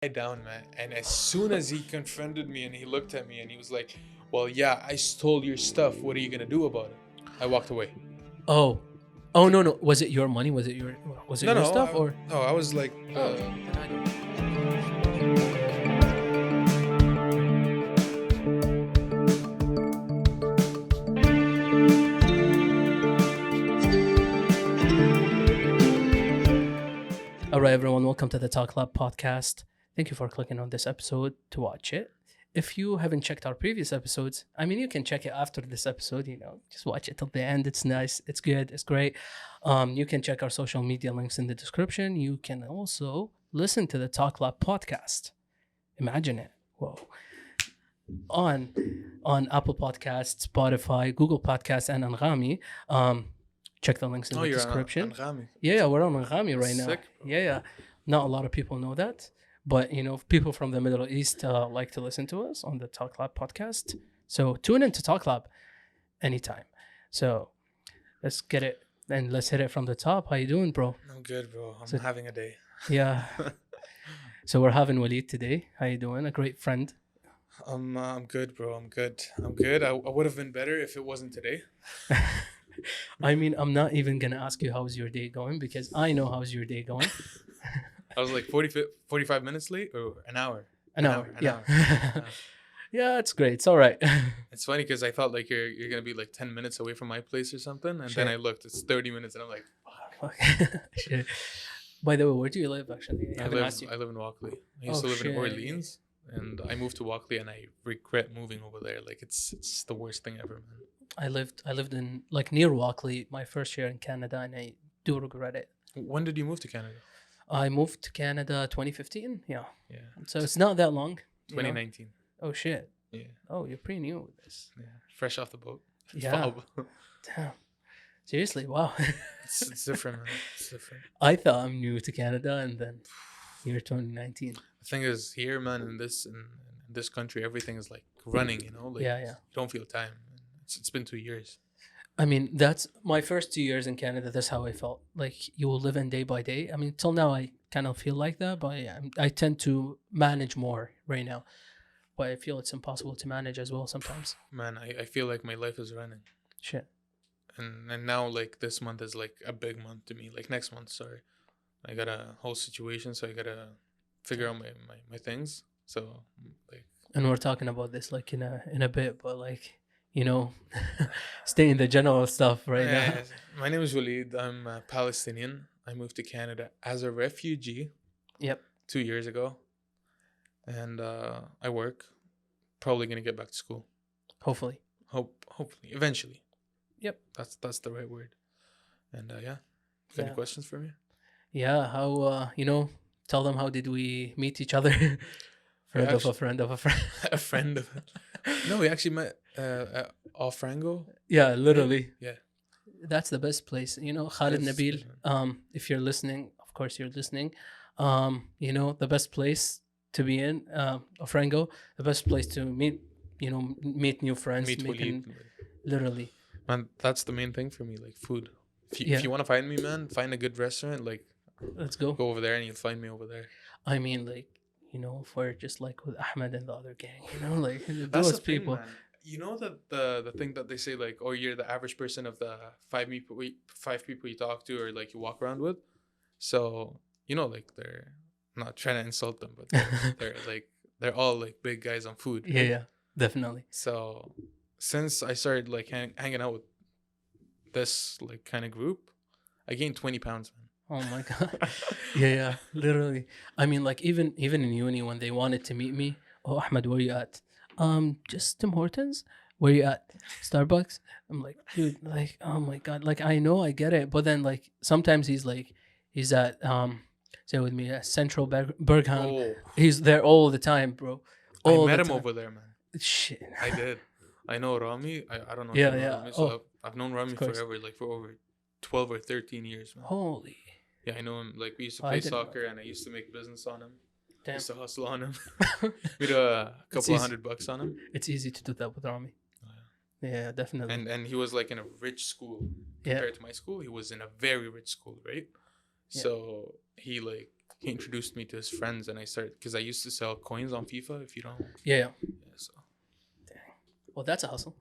down, man. And as soon as he confronted me and he looked at me and he was like, "Well, yeah, I stole your stuff. What are you gonna do about it?" I walked away. Oh, oh no, no. Was it your money? Was it No, your no, stuff or? no. I was like, Oh, then I don't. All right, everyone. Welcome to the Talk Lab podcast. Thank you for clicking on this episode to watch it. If you haven't checked our previous episodes, I mean, you can check it after this episode. Just watch it till the end. It's nice. It's good. It's great. You can check our social media links in the description. You can also listen to the Talk Lab podcast. Imagine it. Whoa. On Apple Podcasts, Spotify, Google Podcasts, and Anghami. Check the links in the description. Anghami. Yeah, we're on Anghami right now. Sick. Yeah. Not a lot of people know that, but people from the Middle East like to listen to us on the Talk Lab podcast. So tune in to Talk Lab anytime. So let's get it and let's hit it from the top. How you doing, bro? I'm good, bro. I'm having a day. Yeah. So we're having Walid today. How you doing? A great friend. I'm good, bro. I'm good. I would have been better if it wasn't today. I mean, I'm not even going to ask you how's your day going because I know how's your day going. I was like 45 minutes late or an hour? An hour. Yeah, it's great. It's all right. It's funny because I thought like you're going to be like 10 minutes away from my place or something. And then I looked, it's 30 minutes and I'm like, fuck. Shit. By the way, where do you live actually? I live in Walkley. I used to live in Orleans and I moved to Walkley and I regret moving over there. Like it's the worst thing ever, man. I lived in like near Walkley my first year in Canada and I do regret it. When did you move to Canada? I moved to Canada 2015. Yeah. Yeah. So it's not that long. 2019. Oh shit. Yeah. Oh, you're pretty new with this. Yeah. Fresh off the boat. Yeah. Damn. Seriously, wow. It's different, man. It's different. I thought I'm new to Canada and then year 2019. The thing is here, man, in this country, everything is like running, Like Yeah. you don't feel time. It's been 2 years. I mean, that's my first 2 years in Canada. That's how I felt. Like you will live in day by day. I mean, till now I kind of feel like that, but yeah, I tend to manage more right now. But I feel it's impossible to manage as well sometimes. Man, I feel like my life is running. Shit. And now like this month is like a big month to me. Like next month, sorry. I got a whole situation, so I gotta figure out my things. So like. And we're talking about this like in a bit, but like. Stay in the general stuff right now. My name is Walid. I'm Palestinian. I moved to Canada as a refugee. Yep. 2 years ago. And I work. Probably going to get back to school. Hopefully. Hopefully. Eventually. Yep. That's the right word. And Any questions for me? Yeah. How, tell them how did we meet each other? Friend of a friend of a friend. A friend of No, we actually met at Frango. Yeah, literally. Yeah. That's the best place. Khalid Nabil, if you're listening, of course you're listening. The best place to be in, Frango, the best place to meet new friends. Literally. Man, that's the main thing for me, like food. If you want to find me, man, find a good restaurant, like let's go over there and you'll find me over there. I mean, like, if we're just like with Ahmed and the other gang, like that's those people. Thing, the thing that they say, like, oh, you're the average person of the five people you talk to or like you walk around with. So like they're I'm not trying to insult them, but they're all like big guys on food. Right? Yeah, definitely. So since I started like hanging out with this like kind of group, I gained 20 pounds, man. Oh my god. Yeah, literally. I mean, like even in uni when they wanted to meet me, oh Ahmed, where you at? Just Tim Hortons. Where you at? Starbucks. I'm like, dude, like, oh my god, like I know I get it, but then like sometimes he's at say with me Central Bergham. Oh. He's there all the time, bro. I met him over there, man. Shit. I did. I know Rami. I don't know. Yeah, if you know yeah. Rami, so I've known Rami forever, like for over 12 or 13 years, man. Holy. Yeah, I know him. Like we used to play soccer, and I used to make business on him. Damn. I used to hustle on him. We do a couple of $100 on him. It's easy to do that with Rami. Oh, yeah, definitely. And he was like in a rich school compared to my school. He was in a very rich school, right? Yeah. So he like he introduced me to his friends, and I started because I used to sell coins on FIFA. If you don't, Yeah. so Well, that's a hustle.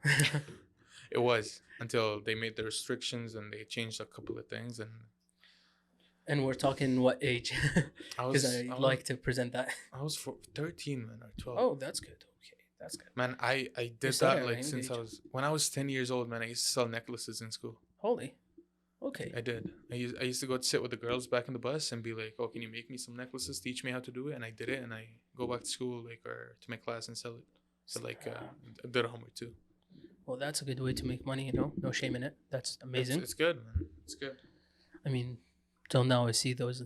it was until they made the restrictions and they changed a couple of things, and And we're talking what age? I Because was I I was, like to present that. I was 13, man, or 12. Oh, that's good. Okay, that's good. Man, I did started that at a like young since age. when I was 10 years old, man. I used to sell necklaces in school. Holy. Okay. I did. I used to go sit with the girls back in the bus and be like, "Oh, can you make me some necklaces? Teach me how to do it." And I did it, and I go back to school or to my class and sell it. So dirham or two. Well, that's a good way to make money. No shame in it. That's amazing. It's good, man. It's good. I mean, till now I see those,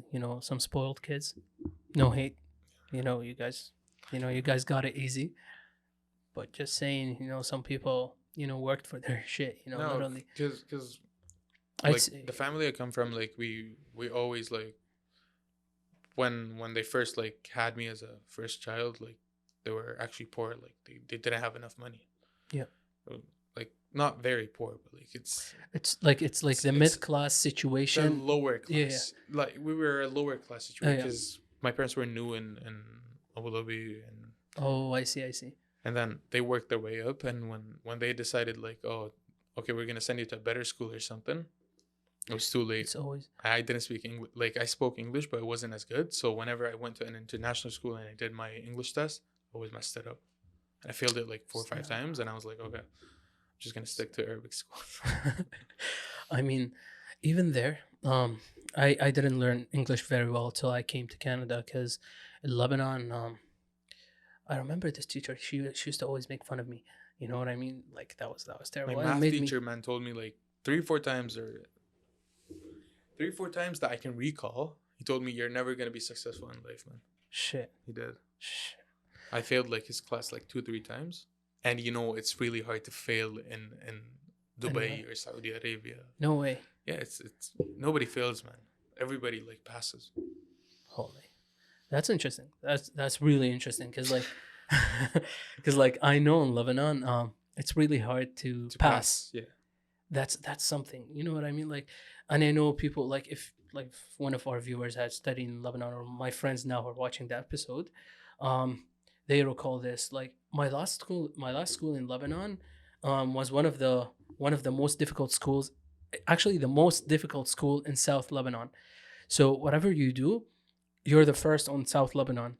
some spoiled kids. No hate. You guys got it easy. But just saying, some people, worked for their shit. No, literally. because I'd like say, the family I come from, like we always like when they first like had me as a first child, like they were actually poor. Like they didn't have enough money. Yeah. Like not very poor, but like it's the mid-class the situation. lower Yeah, class. Like we were a lower class Oh, situation yeah. because my parents were new in Abu Dhabi, Oh, I see. and then they worked their way up. And when they decided like, oh, okay, we're gonna send you to a better school or something, it was too late. It's always I didn't speak English. Like I spoke English, but it wasn't as good. So whenever I went to an international school and I did my English test, I always messed it up. And I failed it like 4 or 5 times, and I was like, okay, I'm just gonna stick to Arabic school. I mean, even there, I didn't learn English very well till I came to Canada because in Lebanon, I remember this teacher. She used to always make fun of me. You know what I mean? Like that was My terrible. And it math made me- teacher, man, told me like 3 or 4 times that I can recall. He told me you're never gonna be successful in life, man. Shit. He did. Shit. I failed like his class like 2 or 3 times, and it's really hard to fail in Dubai or Saudi Arabia. No way. Yeah, it's nobody fails, man. Everybody like passes. Holy. That's interesting. That's really interesting because I know in Lebanon, it's really hard to pass. Yeah. That's something. You know what I mean? Like, and I know people like if one of our viewers had studied in Lebanon or my friends now are watching the episode, they recall this. Like my last school in Lebanon, was one of the most difficult schools, actually the most difficult school in South Lebanon. So whatever you do, you're the first on South Lebanon.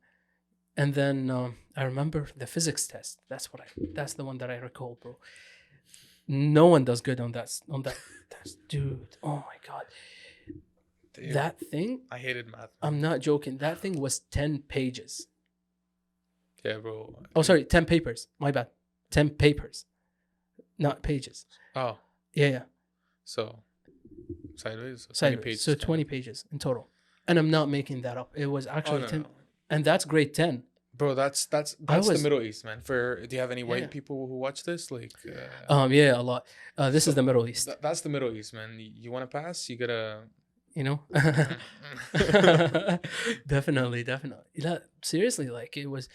And then I remember the physics test. That's the one that I recall, bro. No one does good on that test, dude. Oh my god, Dude, that thing. I hated math. I'm not joking. That thing was 10 pages. Yeah, bro. Oh, sorry, 10 papers. My bad. 10 papers, not pages. Oh, Yeah. so sideways. So 20 Sideways. pages. So 20 pages in total. And I'm not making that up. It was Oh, actually no, 10. no. And that's grade 10. Bro, that's the was- Middle East, man. Do you have any white Yeah. people who watch this? Like, Yeah, a lot. This is the Middle East, that's the Middle East, man. You want to pass? You gotta. you know? Definitely. Seriously, like it was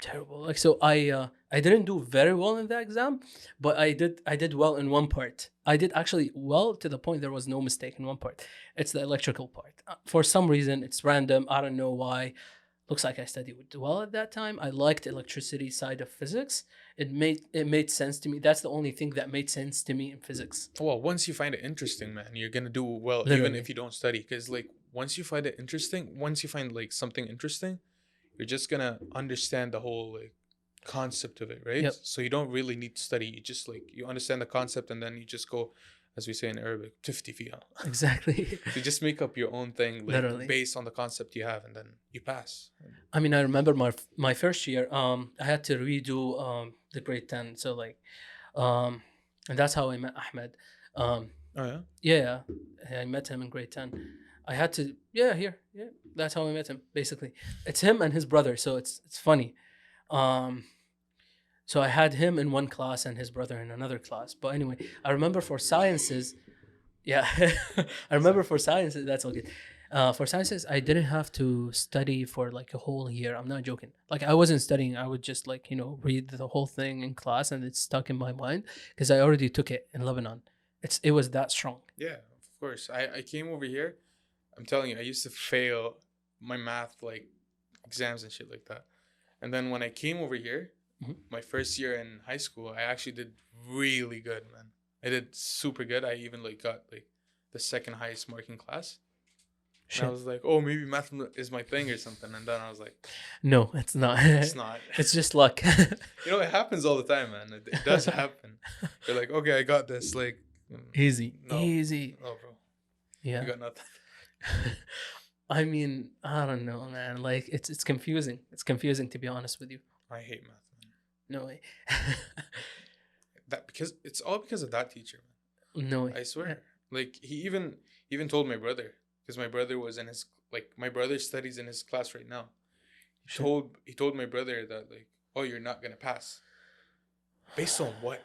terrible. Like, so I didn't do very well in that exam, but I did well in one part. I did actually well to the point there was no mistake in one part. It's the electrical part. For some reason, it's random. I don't know why. Looks like I studied well at that time. I liked electricity side of physics. It made sense to me. That's the only thing that made sense to me in physics. Well, once you find it interesting, man, you're gonna do well, even Literally. if you don't study. Because like once you find it interesting, once you find like something interesting, you're just gonna understand the whole like concept of it, right? Yep. So you don't really need to study. You just like you understand the concept, and then you just go, as we say in Arabic, tifti fiha. Exactly. You just make up your own thing, like Literally. based on the concept you have, and then you pass. I mean, I remember my first year. I had to redo the grade 10. So like, and that's how I met Ahmed. Oh yeah. Yeah, I met him in grade 10. I had to, yeah, that's how I met him, basically. It's him and his brother, so it's funny. So I had him in one class and his brother in another class. But anyway, I remember for sciences, that's all good. For sciences, I didn't have to study for like a whole year. I'm not joking. Like I wasn't studying. I would just like, read the whole thing in class and it's stuck in my mind because I already took it in Lebanon. It was that strong. Yeah, of course. I came over here. I'm telling you, I used to fail my math like exams and shit like that. And then when I came over here, my first year in high school, I actually did really good, man. I did super good. I even like got like the second highest mark in class. Shit. And I was like, oh, maybe math is my thing or something. And then I was like, No, it's not. it's not. It's just luck. You know, it happens all the time, man. It does happen. You're like, okay, I got this. Like, Easy. no. Easy. Oh, bro. Yeah. You got nothing. I mean, I don't know, man. Like, it's confusing. It's confusing, to be honest with you. I hate math, man. No way. It's all because of that teacher, man. No way. I swear. Like, he even told my brother, because my brother was in his, like, my brother studies in his class right now. He told my brother that, like, oh, you're not gonna pass. Based on what?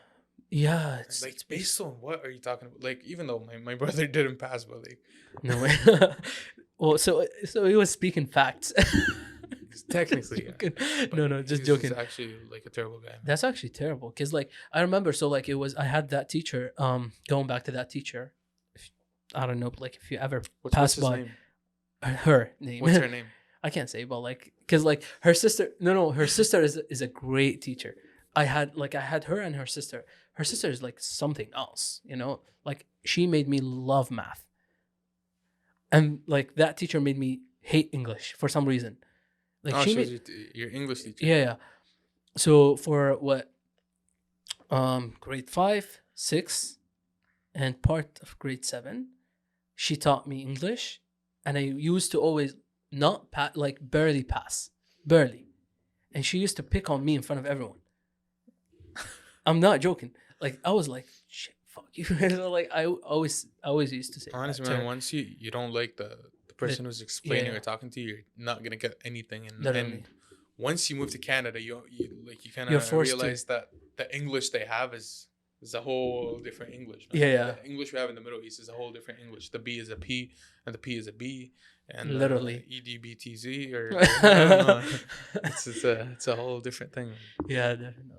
Yeah, It's based on what are you talking about? Like, even though my brother didn't pass, but like, no way. Well, so he was speaking facts. technically, yeah. No, just He's joking. actually like a terrible guy, man. That's actually terrible, because like I remember, so like I had that teacher. Going back to that teacher, I don't know, like if you ever pass his by name? her name. What's her name? I can't say, but like, because like her sister, her sister is a great teacher. I had her and her sister. Her sister is like something else, like she made me love math. And like that teacher made me hate English for some reason. Like she made your English teacher. Yeah. So for what, grade 5, 6, and part of grade 7, she taught me English, and I used to always not barely pass, and she used to pick on me in front of everyone. I'm not joking. Like I was like, shit, fuck you. Like I always used to say. Honestly, man, once you don't like the person who's explaining or talking to you, you're not gonna get anything. And once you move to Canada, you kind of realize that the English they have is a whole different English. Man. Yeah. The English we have in the Middle East is a whole different English. The B is a P, and the P is a B, and literally EDBTZ or I don't know. It's a whole different thing. Yeah, definitely.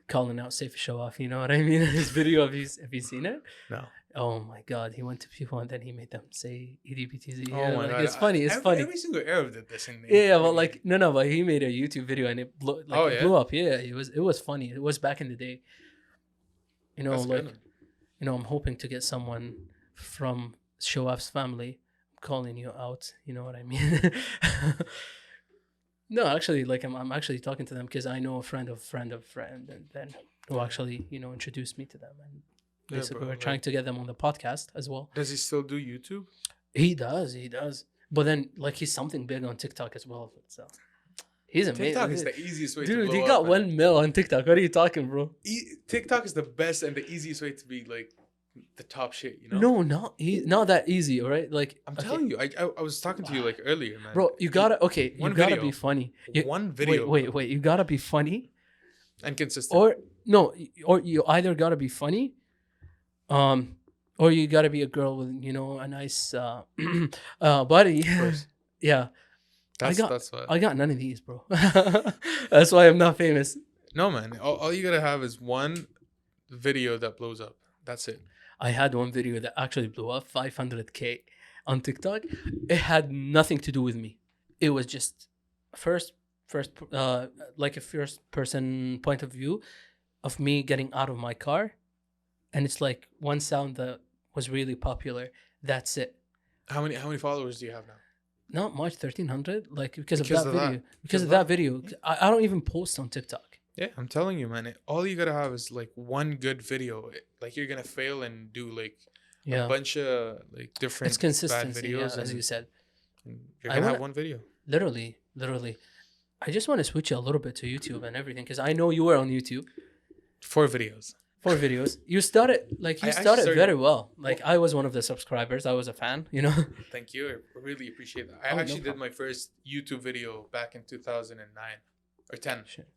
Calling out Safe Show Off, you know what I mean? His video, have you seen it? No. Oh my god, he went to people and then he made them say EDBTZ. Oh my god, it's funny. Every single Arab did this. But like no, but he made a YouTube video and it blew up. Yeah, it was funny. It was back in the day. That's like good. I'm hoping to get someone from Show Off's family. I'm calling you out. You know what I mean? No, actually, like I'm actually talking to them because I know a friend of friend, and then who actually introduced me to them, and basically we're trying to get them on the podcast as well. Does he still do YouTube? He does, but then like he's something big on TikTok as well. So he's amazing. TikTok is the easiest way. Dude, to blow he got up, 1 mil on TikTok. What are you talking, bro? TikTok is the best and the easiest way to be like the top shit. No, not that easy. All right, like I'm telling you, I was talking to you like earlier, man. Bro, you gotta be funny. One video. Wait, you gotta be funny and consistent. Or you either gotta be funny, or you gotta be a girl with a nice body. Yeah, that's what I got none of these, bro. That's why I'm not famous. No, man. All you gotta have is one video that blows up. That's it. I had one video that actually blew up 500K on TikTok. It had nothing to do with me. It was just first like a first person point of view of me getting out of my car, and it's like one sound that was really popular. That's it. How many followers do you have now? Not much, 1,300. Like because of that video. I don't even post on TikTok. Yeah, I'm telling you, man. All you gotta have is like one good video. Like you're gonna fail and do like a bunch of like different bad videos, as you said. You're gonna have one video. Literally. I just want to switch you a little bit to YouTube and everything because I know you were on YouTube. 4 videos. You started very well. Like I was one of the subscribers. I was a fan. Thank you. I really appreciate that. I actually did my first YouTube video back in 2009 or 10. Shit.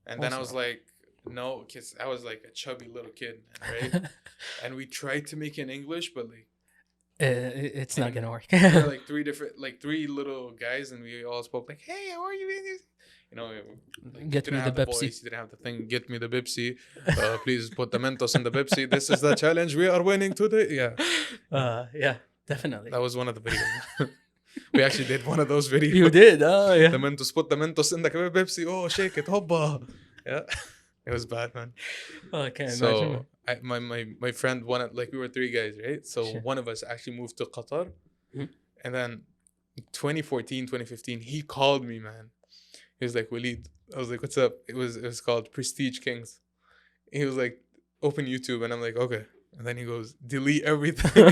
And then I was like, no, because I was like a chubby little kid, right? And we tried to make it in English, but like, it's not gonna work. Like 3 little guys, and we all spoke like, "Hey, how are you?" Like, get me the Pepsi. You didn't have the thing. Get me the Pepsi. Please put the Mentos in the Pepsi. This is the challenge we are winning today. Yeah. Yeah, definitely. That was one of the videos. We actually did one of those videos. You did? Oh, yeah. The Mentos, put the Mentos in the Pepsi. Oh, shake it, hoppa. Yeah, it was bad, man. Oh, I can't imagine. So my friend wanted, like, we were three guys, right? So Shit. one of us actually moved to Qatar, Mhm. and then 2014, 2015, he called me, man. He was like, Walid. I was like, what's up? It was called Prestige Kings. He was like, open YouTube, and I'm like, okay. And then he goes, delete everything.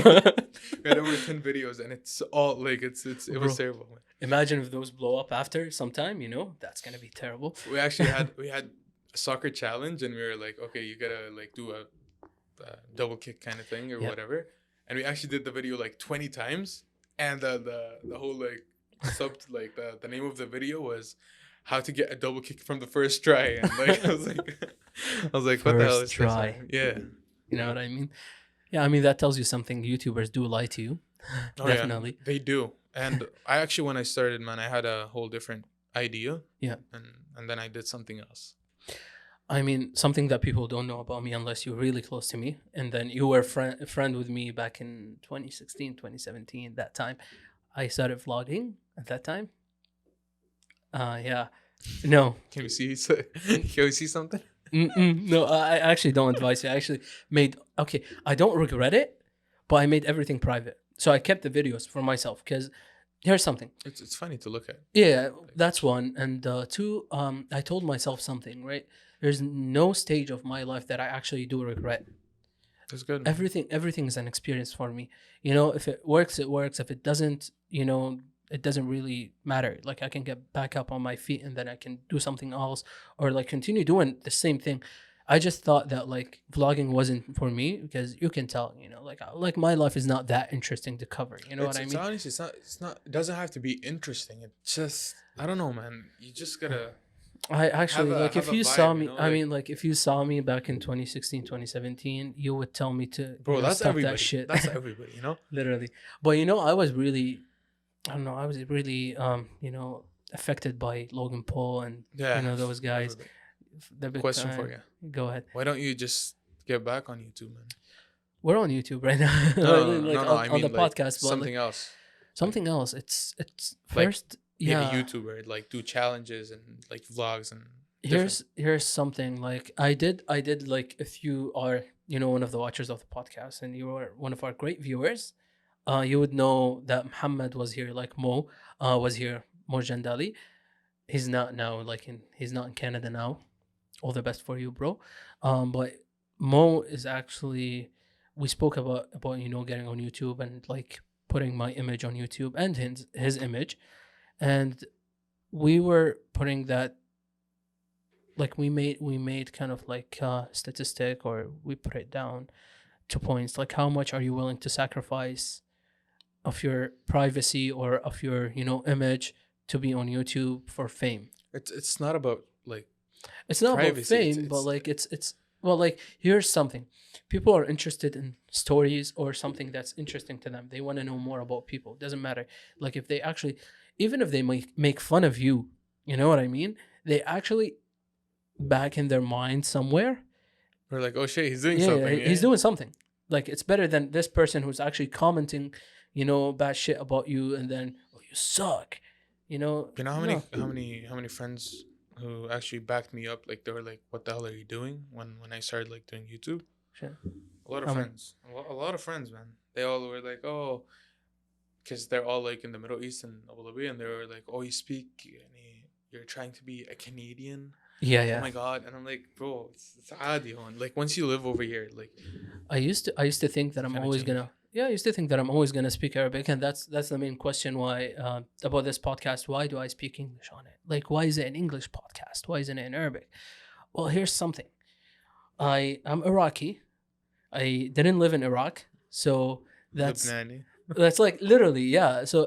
We had over 10 videos, and it's all like it Bro. was terrible, man. Imagine if those blow up after sometime, you know, that's gonna be terrible. We actually had a soccer challenge, and we were like, okay, you gotta like do a double kick kind of thing or Yeah. whatever. And we actually did the video like 20 times, and the whole like the name of the video was how to get a double kick from the first try. And like I was like, what the hell is First try. this? Yeah. You know what I mean? Yeah, I mean that tells you something. YouTubers do lie to you. Oh, Definitely. yeah, they do. And I actually, when I started, man, I had a whole different idea. Yeah. And then I did something else. I mean, something that people don't know about me unless you're really close to me. And then you were a friend with me back in 2016, 2017, that time. I started vlogging at that time. Yeah. No. Can we see something? No, I actually don't advise you. I actually okay, I don't regret it, but I made everything private. So I kept the videos for myself because here's something. It's funny to look at. Yeah, that's one. And two, I told myself something, right? There's no stage of my life that I actually do regret. That's good. Everything is an experience for me. You know, if it works, it works. If it doesn't, you know, it doesn't really matter. Like I can get back up on my feet and then I can do something else or like continue doing the same thing. I just thought that like vlogging wasn't for me because you can tell, you know, like my life is not that interesting to cover. You know what I mean? Honestly, it's not. It doesn't have to be interesting. It's just, I don't know, man. You just gotta. I actually like if you saw me, you know, I mean, like if you saw me back in 2016, 2017, you would tell me to Bro, you know, that's stop everybody. that shit. That's everybody, you know? Literally. But you know, I was really you know, affected by Logan Paul and Yeah. you know those guys. Everybody. The big Question time. for you. Go ahead. Why don't you just get back on YouTube, man? We're on YouTube right now. I on mean, the like, podcast, but something else. something else. It's Like, first Be yeah. a YouTuber, like do challenges and like vlogs and Here's something like I did like if you are you know one of the watchers of the podcast and you are one of our great viewers, you would know that Muhammad was here, like Mo was here, Mo Jandali. He's not now he's not in Canada now. All the best for you, bro. But Mo is actually we spoke about you know getting on YouTube and like putting my image on YouTube and his image, and we were putting that like we made kind of like a statistic or we put it down to points like how much are you willing to sacrifice of your privacy or of your you know image to be on YouTube for fame. It's not about like It's not about privacy, fame, but like it's well like here's something. People are interested in stories or something that's interesting to them. They want to know more about people. Doesn't matter. Like if they actually even if they make fun of you, you know what I mean? They actually back in their mind somewhere. we're like, oh shit, he's doing Yeah, something. he's doing something. Like it's better than this person who's actually commenting, you know, bad shit about you and then oh, you suck. You know. You know No. how many friends who actually backed me up? Like they were like, "What the hell are you doing?" When I started like doing YouTube, Shit. a lot of How many? friends, a lot of friends, man. They all were like, "Oh," because they're all like in the Middle East and Abu Dhabi, and they were like, "Oh, you speak, you're trying to be a Canadian." Yeah, Oh yeah. my god! And I'm like, bro, it's عادي هون. Like once you live over here, like I used to think that I'm Kinda always change. gonna I used to think that I'm always gonna speak Arabic, and that's the main question why about this podcast. Why do I speak English on it? Like, why is it an English podcast? Why isn't it in Arabic? Well, here's something. I'm Iraqi. I didn't live in Iraq, so that's Lebanese. that's like literally yeah. So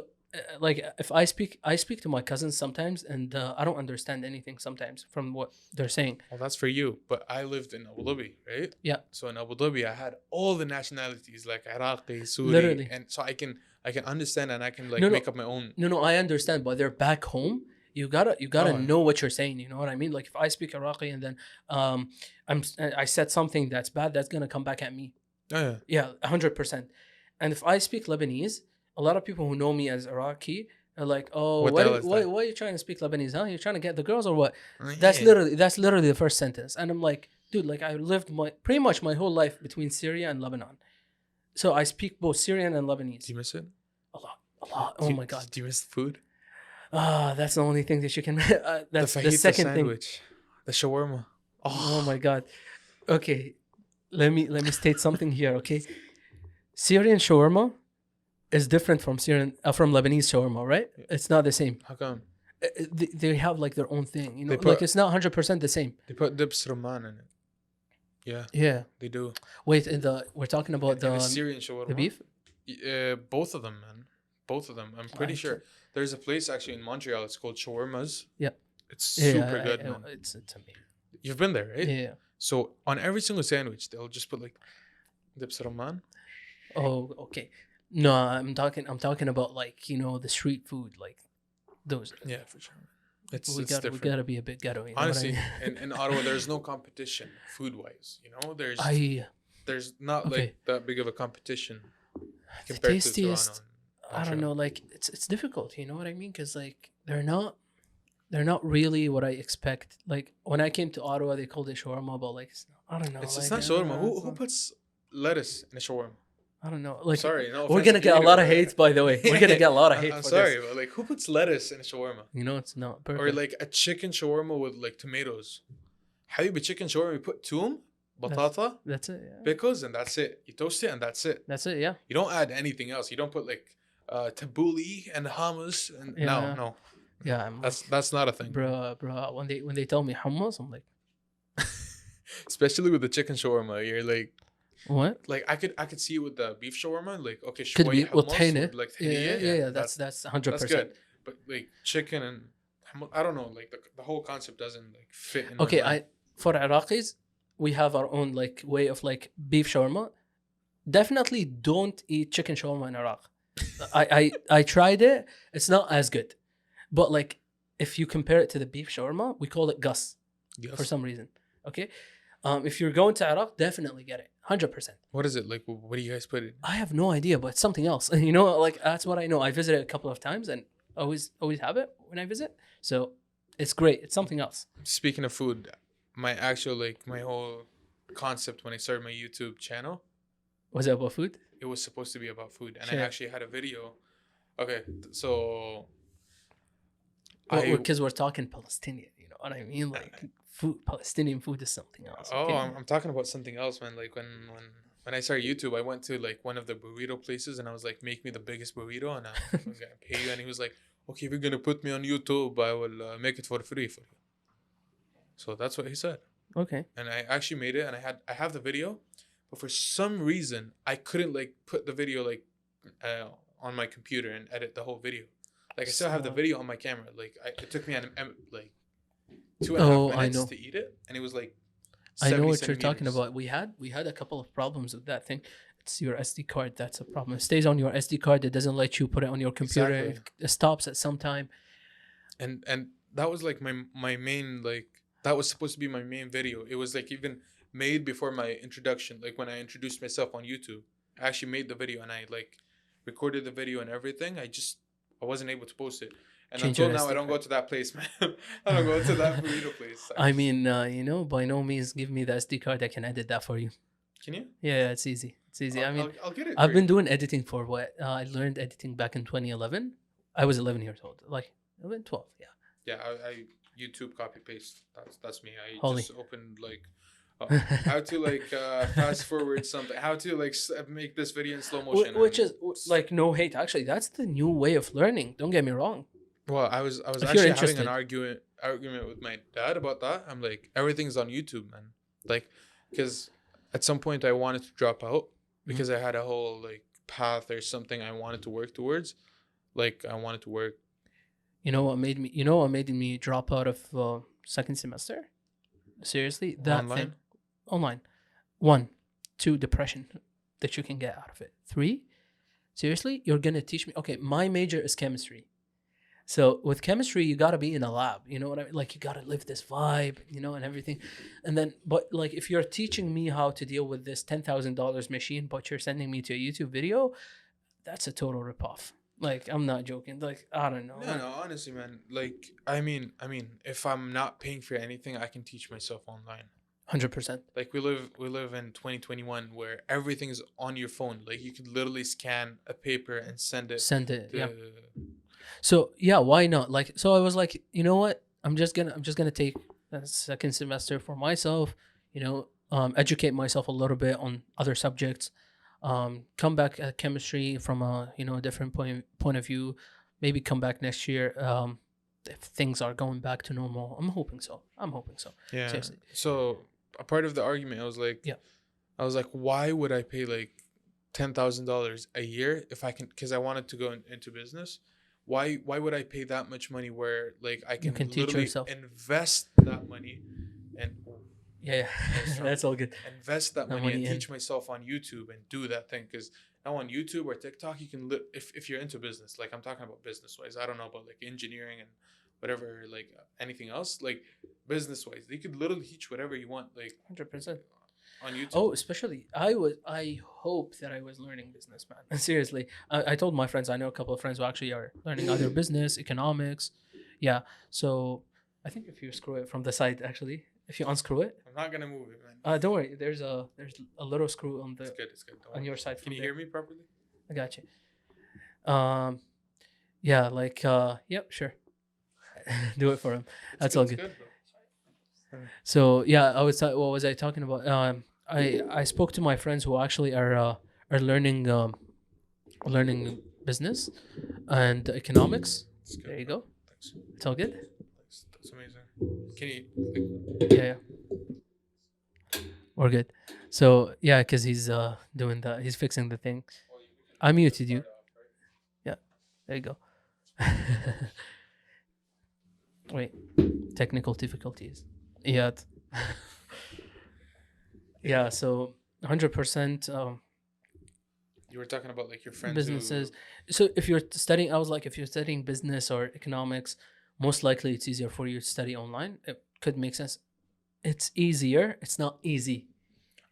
like if I speak to my cousins sometimes, and I don't understand anything sometimes from what they're saying. Well, that's for you. But I lived in Abu Dhabi, right? Yeah. So in Abu Dhabi, I had all the nationalities, like Iraqi, Suri, Literally. and so I can understand and I can like No, no. make up my own. No, I understand, but they're back home. You gotta Oh. know what you're saying. You know what I mean? Like if I speak Iraqi and then I said something that's bad, that's gonna come back at me. Oh, yeah. Yeah, 100%. And if I speak Lebanese, a lot of people who know me as Iraqi are like, oh, What the hell is that? why are you trying to speak Lebanese? Huh? You're trying to get the girls or what? Yeah. That's literally the first sentence. And I'm like, dude, like I lived pretty much my whole life between Syria and Lebanon. So I speak both Syrian and Lebanese. Do you miss it? A lot. Oh my God. Do you miss food? That's the only thing that you can. That's The the fajita second thing. sandwich, the shawarma. Oh my God. Okay, let me state something here. Okay, Syrian shawarma is different from Lebanese shawarma, right? Yeah. It's not the same. How come? They have like their own thing, you know. They Like put- it's not 100% the same. They put dips rumman in it. Yeah, Yeah. they do. Wait, we're talking about And the Syrian shawarma. the beef. Both of them, man. Both of them. I'm pretty Right. sure. There's a place actually in Montreal. It's called Shawarmas. Yeah. It's super good, man. It's amazing. You've been there, right? Yeah. So on every single sandwich, they'll just put like dips rumman. Oh, okay. No, I'm talking about like, you know, the street food, like those. Yeah, for sure. It's we different. gotta be a bit ghetto. You know what I Honestly, mean? in Ottawa, there's no competition food wise. You know, there's not Okay. like that big of a competition The compared to tastiest. Toronto. I don't know, like it's difficult, you know what I mean? Because like they're not really what I expect. Like when I came to Ottawa, they called it shawarma, but like I don't know. It's like, not shawarma. it's Who not- puts lettuce in a shawarma? I don't know. Like Sorry, no. we're offense gonna if get a you lot eat of it, hate, by the way. We're gonna get a lot of hate I'm for sorry, this. but like, who puts lettuce in a shawarma? You know, it's not perfect. Or like a chicken shawarma with like tomatoes. Habibi, chicken shawarma, you put toom, batata, That's it. Yeah. pickles, and that's it. You toast it, and that's it. That's it. Yeah. You don't add anything else. You don't put like tabbouleh and hummus. And Yeah. no, Yeah. I'm that's not a thing. bro. When they tell me hummus, I'm like, Especially with the chicken shawarma, you're what? like I could see with the beef shawarma, like okay, Could شوي be hummus tahine. or, like Yeah, tahine, yeah. That's 100%. that's good. But like chicken and I don't know, like the whole concept doesn't like fit in. Okay, my mind. for Iraqis, we have our own like way of like beef shawarma. Definitely don't eat chicken shawarma in Iraq. I tried it. It's not as good. But like if you compare it to the beef shawarma, we call it gus Yes. for some reason. Okay? If you're going to Iraq, definitely get it. 100%. What is it like? What do you guys put in? I have no idea, but it's something else. You know, like that's what I know. I visited a couple of times and always have it when I visit. So it's great. It's something else. Speaking of food, my whole concept when I started my YouTube channel, Was it about food? it was supposed to be about food, and Sure. I actually had a video. Okay, so Because we're talking Palestinian, you know what I mean? Like food, Palestinian food is something else. Oh, okay? I'm talking about something else, man. Like when I started YouTube, I went to like one of the burrito places, and I was like, "Make me the biggest burrito, and I'm gonna pay you." And he was like, "Okay, if you're gonna put me on YouTube, I will make it for free for you." So that's what he said, Okay. and I actually made it, and I have the video, but for some reason I couldn't like put the video like on my computer and edit the whole video. Like I still have the So- video on my camera. Like it took me like 2.5 I minutes know. to eat it, and it was like. I know 70 what you're talking centimeters. about. We had a couple of problems with that thing. It's your SD card that's a problem. It stays on your SD card. It doesn't let you put it on your computer. Exactly. It stops at some time. And that was like my main like that was supposed to be my main video. It was like even made before my introduction, like when I introduced myself on YouTube. I actually made the video and I like recorded the video and everything. I wasn't able to post it. And Change until your now, SD I don't go card. to that place, man. I don't go to that burrito place. I mean, you know, by no means give me the SD card. I can edit that for you. Can you? Yeah, it's easy. It's easy. I mean, I'll get it. I've for been you. doing editing for what? I learned editing back in 2011. I was 11 years old. Like 11, 12. Yeah. Yeah, I YouTube copy paste. That's me. I Holy. just opened like how to like fast forward something. How to like make this video in slow motion. Which and- is like no hate. Actually, that's the new way of learning. Don't get me wrong. Well, I was If you're actually having interested. an argument with my dad about that. I'm like, everything's on YouTube, man. Like, because at some point I wanted to drop out because I had a whole like path or something I wanted to work towards. Like, I wanted to work. You know what made me drop out of second semester? Seriously, that Online? thing. Online. 1, 2, depression that you can get out of it. 3, seriously, you're gonna teach me. Okay, my major is chemistry. So with chemistry, you gotta be in a lab. You know what I mean? Like you gotta live this vibe, you know, and everything. And then, but like if you're teaching me how to deal with this $10,000 machine, but you're sending me to a YouTube video, that's a total ripoff. Like, I'm not joking. Like, I don't know. No, no, honestly, man. Like, I mean, if I'm not paying for anything, I can teach myself online. 100%. Like we live in 2021 where everything is on your phone. Like you could literally scan a paper and send it Send it. Yeah. to. So yeah, why not? Like, so I was like, you know what? I'm just gonna take a second semester for myself. Educate myself a little bit on other subjects. Come back at chemistry from a different point of view. Maybe come back next year. If things are going back to normal, I'm hoping so. Yeah. Seriously. So a part of the argument, Yeah. I was like, why would I pay like $10,000 a year if I can? Because I wanted to go into business. Why would I pay that much money where like I You can can teach literally yourself. invest that money and Yeah. strong. That's all good. invest that That money and money in. teach myself on YouTube and do that thing because now on YouTube or TikTok you can if you're into business, like I'm talking about business wise, I don't know about like engineering and whatever, like anything else, like business wise you could literally teach whatever you want, like 100%. on YouTube. Oh, especially I hope that I was learning business, man. Seriously, I told my friends. I know a couple of friends who actually are learning other business, economics. Yeah. So I think if you screw it from the side, actually, if you unscrew it, I'm not gonna move it, man. don't worry. There's a little screw on It's the good, it's good. Don't on worry. your side. Can From you there. hear me properly? I got you. Yeah, like yep, sure. Do it for him. That's all good. Bro. So yeah, what was I talking about? I spoke to my friends who actually are learning learning business and economics. It's good, There you bro. go. Thanks. It's all good. Thanks. That's amazing. Can you Yeah, we're good. So yeah, because he's doing that. He's fixing the thing. I muted you. Yeah, there you go. Wait, technical difficulties. Yeah. Yeah. So 100%. You were talking about like your friends Businesses. So if you're studying, I was like, if you're studying business or economics, most likely it's easier for you to study online. It could make sense. It's easier. It's not easy,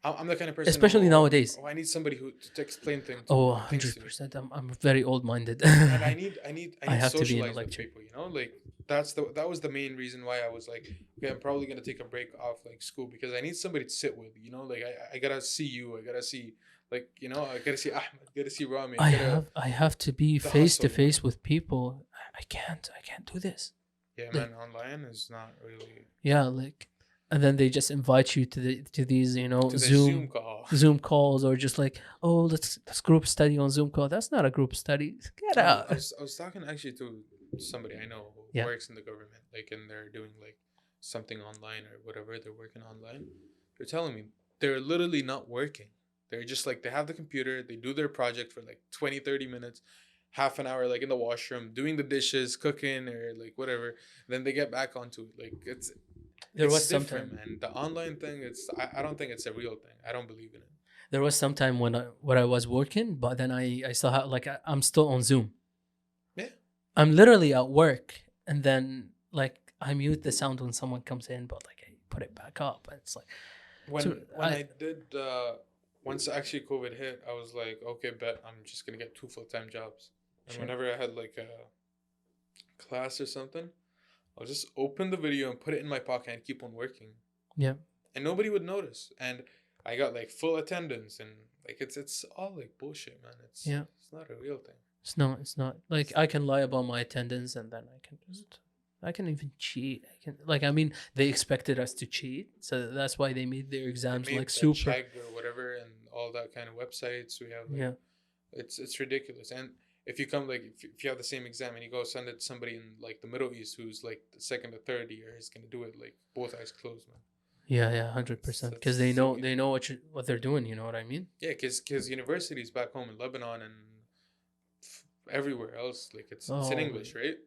I'm the kind of person especially nowadays. I need somebody who to explain things. Oh, Things to me. 100%. I'm very old minded. And I I need have to be in a socialize with lecture. people, you know? Like that was the main reason why I was like, okay, I'm probably gonna take a break off like school because I need somebody to sit with, you know? Like I gotta see you, I gotta see like, you know, I gotta see Ahmed, gotta see Rami, I have to be the face to hustle, you know? face with people. I can't do this. Yeah, Like, man, online is not really yeah, like, and then they just invite you to these to the Zoom call. Zoom calls, or just like, oh, let's group study on Zoom call. That's not a group study. Get out. I was talking actually to somebody I know who Yeah. works in the government, like, and they're doing like something online or whatever. They're working online. They're telling me they're literally not working. They're just like, they have the computer, they do their project for like 20, 30 minutes, half an hour, like in the washroom, doing the dishes, cooking, or like whatever. Then they get back onto it. Like, There it's was some different, time. man. The online thing, I don't think it's a real thing. I don't believe in it. There was some time when I was working, but then I still have like I'm still on Zoom. Yeah. I'm literally at work, and then like I mute the sound when someone comes in, but like I put it back up. And it's like When I did once actually COVID hit, I was like, okay, bet I'm just gonna get 2 full-time jobs. And Sure. whenever I had like a class or something, I'll just open the video and put it in my pocket and keep on working. Yeah. And nobody would notice. And I got like full attendance and like it's all like bullshit, man. It's not a real thing. It's not like I can lie about my attendance, and then I can even cheat. I mean, they expected us to cheat, so that's why they made their exams They made like that super. Chegg or whatever and all that kind of websites. We have like, Yeah. it's ridiculous. And if you come like if you have the same exam and you go send it to somebody in like the Middle East who's like the second or third year, he's gonna do it like both eyes closed, man. Yeah, 100%. Because they know what they're doing. You know what I mean? Yeah, because universities back home in Lebanon and everywhere else, like it's in English, right?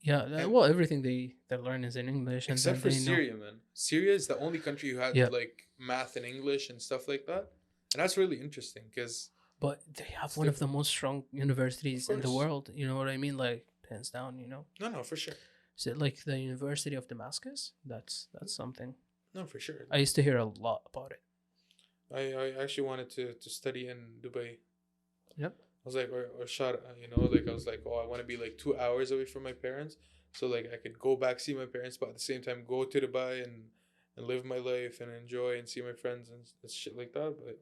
Yeah. And well, everything they learn is in English, and except then for they know. Syria, man. Syria is the only country who had Yeah. like math and English and stuff like that, and that's really interesting because But they have It's one of the different. most strong universities in the course. world. You know what I mean? Like hands down. You know. no, for sure, Is it like the University of Damascus? That's something. no, for sure. I used to hear a lot about it. I actually wanted to study in Dubai. Yep. was like, or shot, like I was like, oh, I want to be like 2 hours away from my parents, so like I could go back see my parents, but at the same time go to Dubai and live my life and enjoy and see my friends and shit like that. But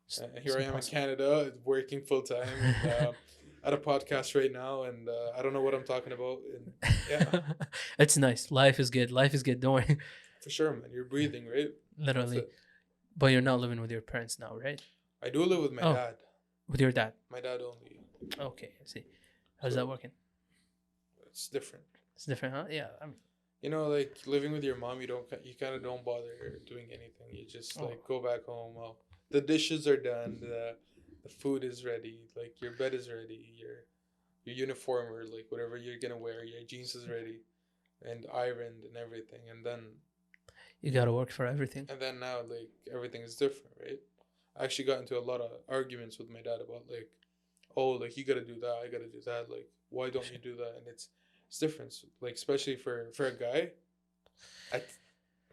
It's here I am in impossible. Canada, working full time and at a podcast right now, and I don't know what I'm talking about. And yeah, It's nice. Life is good. Life is good. Don't worry. for sure, man. You're breathing, right? That's Literally. it. But you're not living with your parents now, right? I do live with my Oh, dad. with your dad. My dad only. Okay, I see. How's that So working? it's different. It's different, huh? Yeah. I mean, Like living with your mom, you kind of don't bother doing anything. You just oh, like go back home. Well, the dishes are done. The food is ready. Like your bed is ready. Your uniform or like whatever you're gonna wear. Your jeans is ready, and ironed and everything. you gotta work for everything. And then now like everything is different, right? I actually got into a lot of arguments with my dad about like, oh, like you gotta do that. I gotta do that. Like why don't you do that? And it's different. Like especially for a guy, at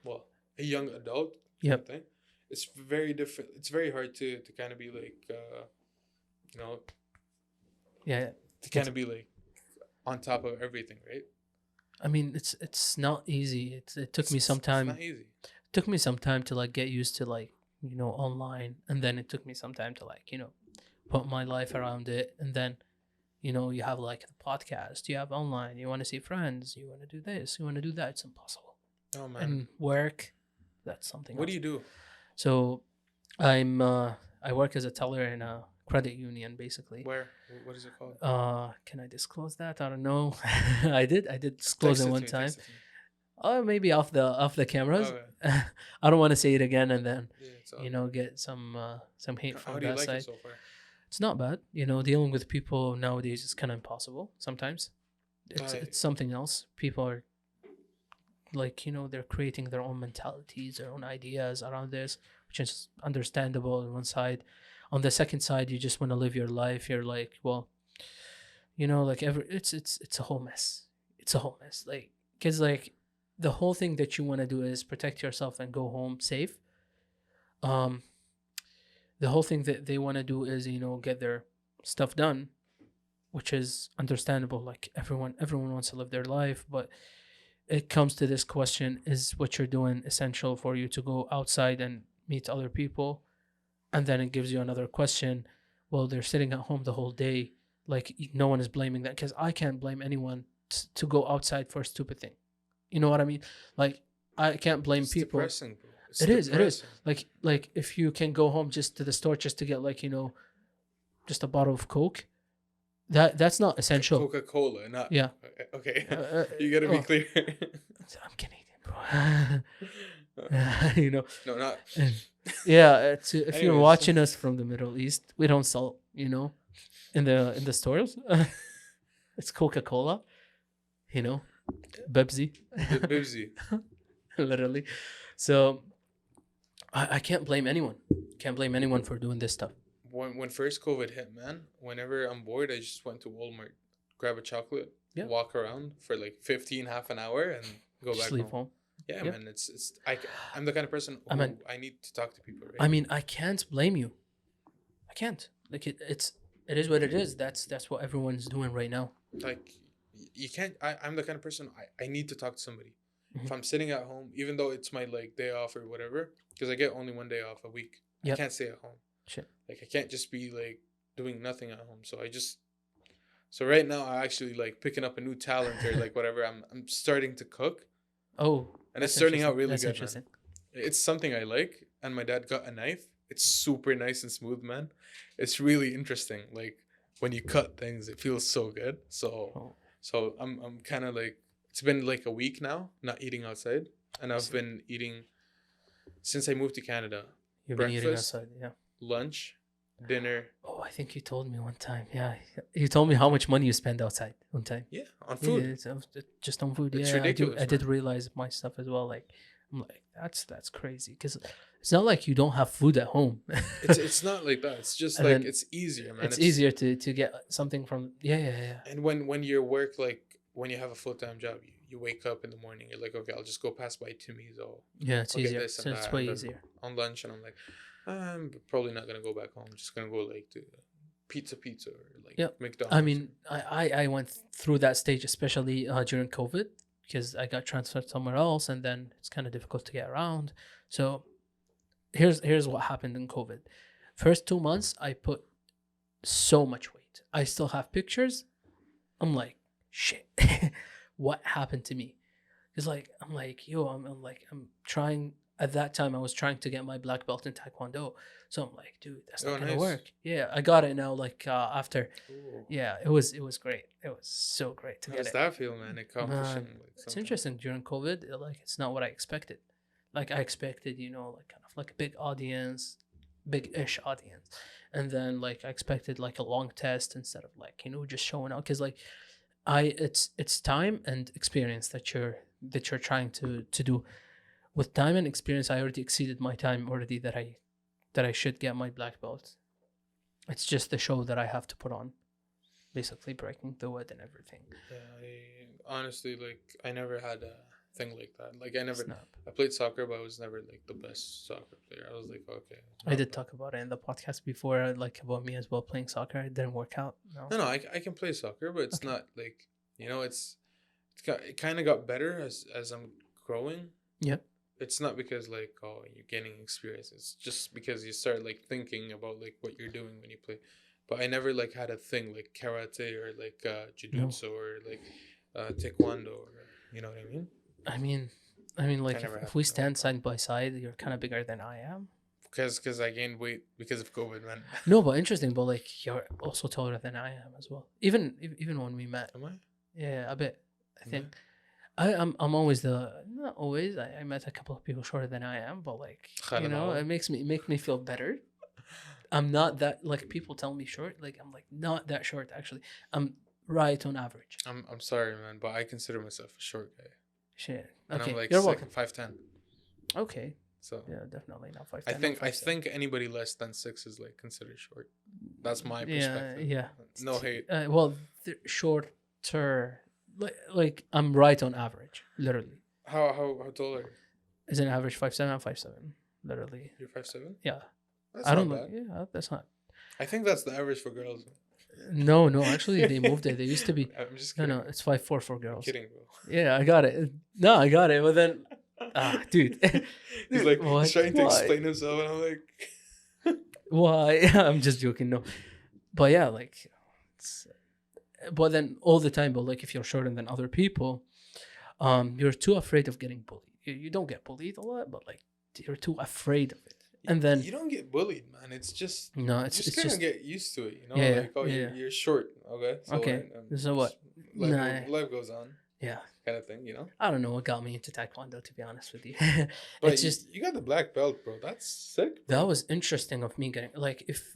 well a young adult kind of Yep. thing. It's very different. It's very hard to kind of be like you know Yeah. to kind of be like on top of everything, right? I mean, it's not easy. It took me some It's time. not easy. Took me some time to like get used to like online, and then it took me some time to like put my life around it, and then you have like the podcast, you have online, you want to see friends, you want to do this, you want to do that. It's impossible. Oh man, And work, that's something what do else. you do? So I work as a teller in a credit union, basically. Where? What is it called? Can I disclose that? I don't know. I did disclose Text it it to one me. time. Text it to me. Maybe off the cameras. Okay. I don't want to say it again and then Yeah, it's all get some hate How from do you that like side. it so far? It's not bad. Dealing with people nowadays is kind of impossible sometimes. It's I- it's something else. People are like they're creating their own mentalities, their own ideas around this, which is understandable on one side. On the second side, you just want to live your life. You're like, well, like it's a whole mess. It's a whole mess. Like, because like the whole thing that you want to do is protect yourself and go home safe. Um, the whole thing that they want to do is get their stuff done, which is understandable. Like everyone wants to live their life, but it comes to this question: is what you're doing essential for you to go outside and meet other people? And then it gives you another question: well, they're sitting at home the whole day. Like, no one is blaming that, because I can't blame anyone to go outside for a stupid thing. You know what I mean? Like, I can't blame It's people. depressing, bro. It's It is. depressing. Like if you can go home just to the store just to get like just a bottle of Coke, that's not essential. Coca-Cola, not Yeah. okay. Uh, You gotta be oh, clear. I'm Canadian, bro. No, not. And yeah, if you're Anyways. watching us from the Middle East, we don't sell in the stores. It's Coca-Cola, Pepsi, Bibsy. literally. So I can't blame anyone. Can't blame anyone for doing this stuff. When first COVID hit, man, whenever I'm bored, I just went to Walmart, grab a chocolate, Yeah. walk around for like 15, half an hour, and go Just back leave home. home. Yeah, Yeah. man, I'm the kind of person who I mean- I need to talk to people, right? I mean, I can't blame you. I can't. Like it is what it is. That's what everyone's doing right now. Like you can't. I'm the kind of person I need to talk to somebody. If Mhm. I'm sitting at home, even though it's my like day off or whatever, because I get only one day off a week, I Yep. can't stay at home. Shit. Like I can't just be like doing nothing at home. So right now I actually like picking up a new talent or like whatever. I'm starting to cook, Oh, and it's that's turning out interesting. really That's good, interesting. man. It's something I like, and my dad got a knife. It's super nice and smooth, man. It's really interesting. Like when you cut things, it feels so good. Oh. So I'm kind of like, it's been like a week now not eating outside, and I've been eating since I moved to Canada. You've been eating breakfast. outside, yeah. Lunch, dinner, Oh, I think you told me one time. Yeah, you told me how much money you spend outside one time. yeah, on Yeah, food. just on food. It's Yeah, ridiculous, I did man. realize my stuff as well. Like, I'm like, that's crazy, because it's not like you don't have food at home. It's not like that. It's just And like then it's easier, man. it's easier to get something from. Yeah. And when you work like when you have a full-time job, you wake up in the morning. You're like, okay, I'll just go pass by Timmy's or Yeah, it's I'll get easier. this and It's that, way and then easier. on lunch, and I'm like, I'm probably not gonna go back home. I'm just gonna go like to pizza or like Yeah. McDonald's. I mean, I went through that stage, especially during COVID, because I got transferred somewhere else, and then it's kind of difficult to get around. So here's what happened in COVID. First 2 months, I put so much weight. I still have pictures. I'm like, shit, what happened to me? It's like I'm like, yo, I'm trying. At that time, I was trying to get my black belt in Taekwondo. So I'm like, dude, that's not gonna nice. work. Yeah, I got it now. Like after, Ooh. yeah, it was great. It was so great to How get does it. that feel, man? Accomplishing Man, like it's something. interesting during COVID. Like it's not what I expected. Like I expected, like kind of like a big audience, big-ish audience, and then like I expected like a long test instead of like just showing out. Because like it's time and experience that you're trying to do. With time and experience, I already exceeded my time already that I should get my black belt. It's just the show that I have to put on, basically breaking the wood and everything. Yeah, honestly, like I never had a thing like that. Like Snap. I played soccer, but I was never like the best soccer player. I was like, okay. I did talk about it in the podcast before, like about me as well playing soccer. It didn't work out. No. No, I can play soccer, but it's Okay. not like it kind of got better as I'm growing. Yep. It's not because like you're gaining experience. It's just because you start like thinking about like what you're doing when you play. But I never like had a thing like karate or like jiu-jitsu or like taekwondo or you know what I mean? I mean, like never if we happened. stand side by side, you're kind of bigger than I am. Because I gained weight because of COVID, man. No, but interesting. But like you're also taller than I am as well. Even when we met, Am I? yeah, a bit. I Am think I'm always not always. I met a couple of people shorter than I am, but like Khalid. it makes me feel better. I'm not that like people tell me short. Like I'm like not that short actually. I'm right on average. I'm sorry, man, but I consider myself a short guy. Shit. And Okay, I'm like you're welcome. 5'10". Okay. So Yeah, definitely not 5'10". I think anybody less than 6 is like considered short. That's my perspective. Yeah. No hate. Well, shorter. Like I'm right on average, literally. How tall are you? Is an average 5'7", I'm 5'7", literally. You're 5'7"? Yeah. That's I don't not know. bad. Yeah, that's not. I think that's the average for girls. No, actually they moved it. They used to be. I'm just No, kidding. it's 5'4" for I'm girls. kidding, bro. Yeah, I got it. No, I got it. But then, dude. He's like What? he's trying to Why? explain himself, and I'm like, Why? I'm just joking. No, but yeah, like, but then all the time, but like if you're shorter than other people, you're too afraid of getting bullied. You don't get bullied a lot, but like you're too afraid of it. And then you don't get bullied, man. It's just no, you it's just it's kind just of get used to it, you know. Yeah, like yeah. you're short, okay. Okay, so what? Life goes on, yeah. kind of thing, you know. I don't know what got me into Taekwondo, to be honest with you. But It's just you got the black belt, bro. That's sick. Bro. that was interesting of me getting like if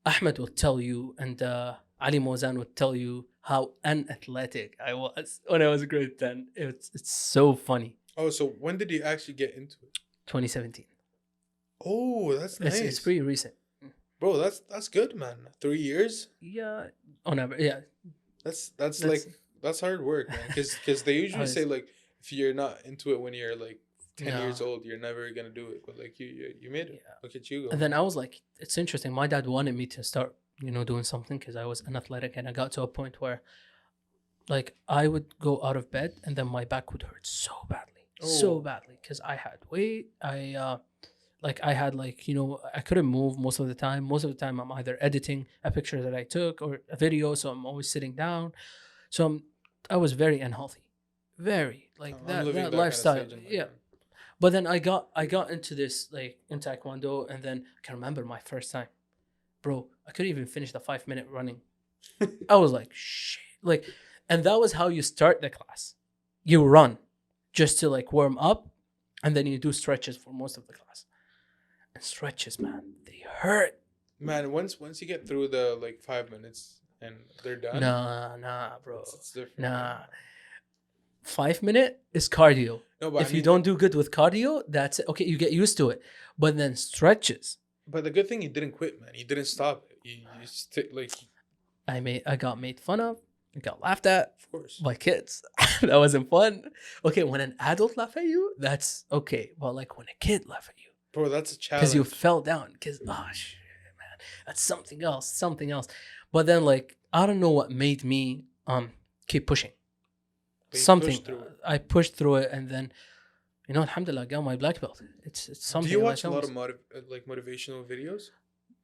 Ahmed would tell you and Ali Mozan would tell you how unathletic I was when I was grade 10. It's so funny. Oh, so when did you actually get into it? 2017. Oh, that's nice. It's pretty recent. Bro, that's good, man. 3 years. Yeah, on average. Yeah, That's like that's hard work, man. Because they usually say like if you're not into it when you're like 10 years old, you're never gonna do it. But like you made it. Yeah. Look at you go. And then I was like, it's interesting. My dad wanted me to start, doing something because I was unathletic, and I got to a point where, like, I would go out of bed and then my back would hurt so badly because I had weight. I had I couldn't move most of the time. Most of the time, I'm either editing a picture that I took or a video, so I'm always sitting down. So I was very unhealthy, very like I'm living that that lifestyle. kind of stage in my Yeah. life. But then I got into this like in Taekwondo, and then I can remember my first time, bro. I couldn't even finish the 5-minute running. I was like, shit, like, and that was how you start the class. You run just to like warm up, and then you do stretches for most of the class. And stretches, man, they hurt. Man, once you get through the like 5 minutes and they're done. Nah, bro. It's different. Nah. 5-minute is cardio. No, but If you don't do good with cardio, that's it. Okay, you get used to it. But then stretches. But the good thing, you didn't quit, man. You didn't stop it. You like. I got made fun of. I got laughed at Of course. by kids. That wasn't fun. Okay, when an adult laugh at you, that's okay. But like when a kid laugh at you, Bro, that's a challenge. because you fell down. Because shit, man. That's something else. But then like I don't know what made me keep pushing. But you Something pushed through it. I pushed through it, and then alhamdulillah, I got my black belt. It's Do something you like watch a lot almost, of like motivational videos?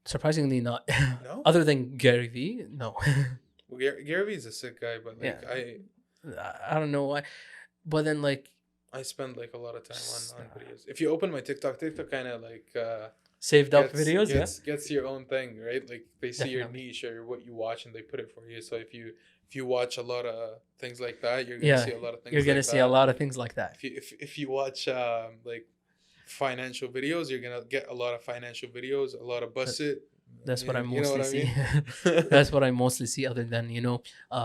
surprisingly not. No. Other than Gary V, no. Well, Gary Vee is a sick guy, but like Yeah. I don't know why, but then like I spend like a lot of time on videos. If you open my TikTok kind of like saved up videos, gets your own thing, right? Like they see your Definitely. niche or what you watch and they put it for you. So if you watch a lot of things like that, you're gonna Yeah, see a lot of things. you're gonna like see that. a lot of things like that. If you watch like financial videos, you're gonna get a lot of financial videos, a lot of bust it. That's what I You know mostly what I see. mean? That's what I mostly see, other than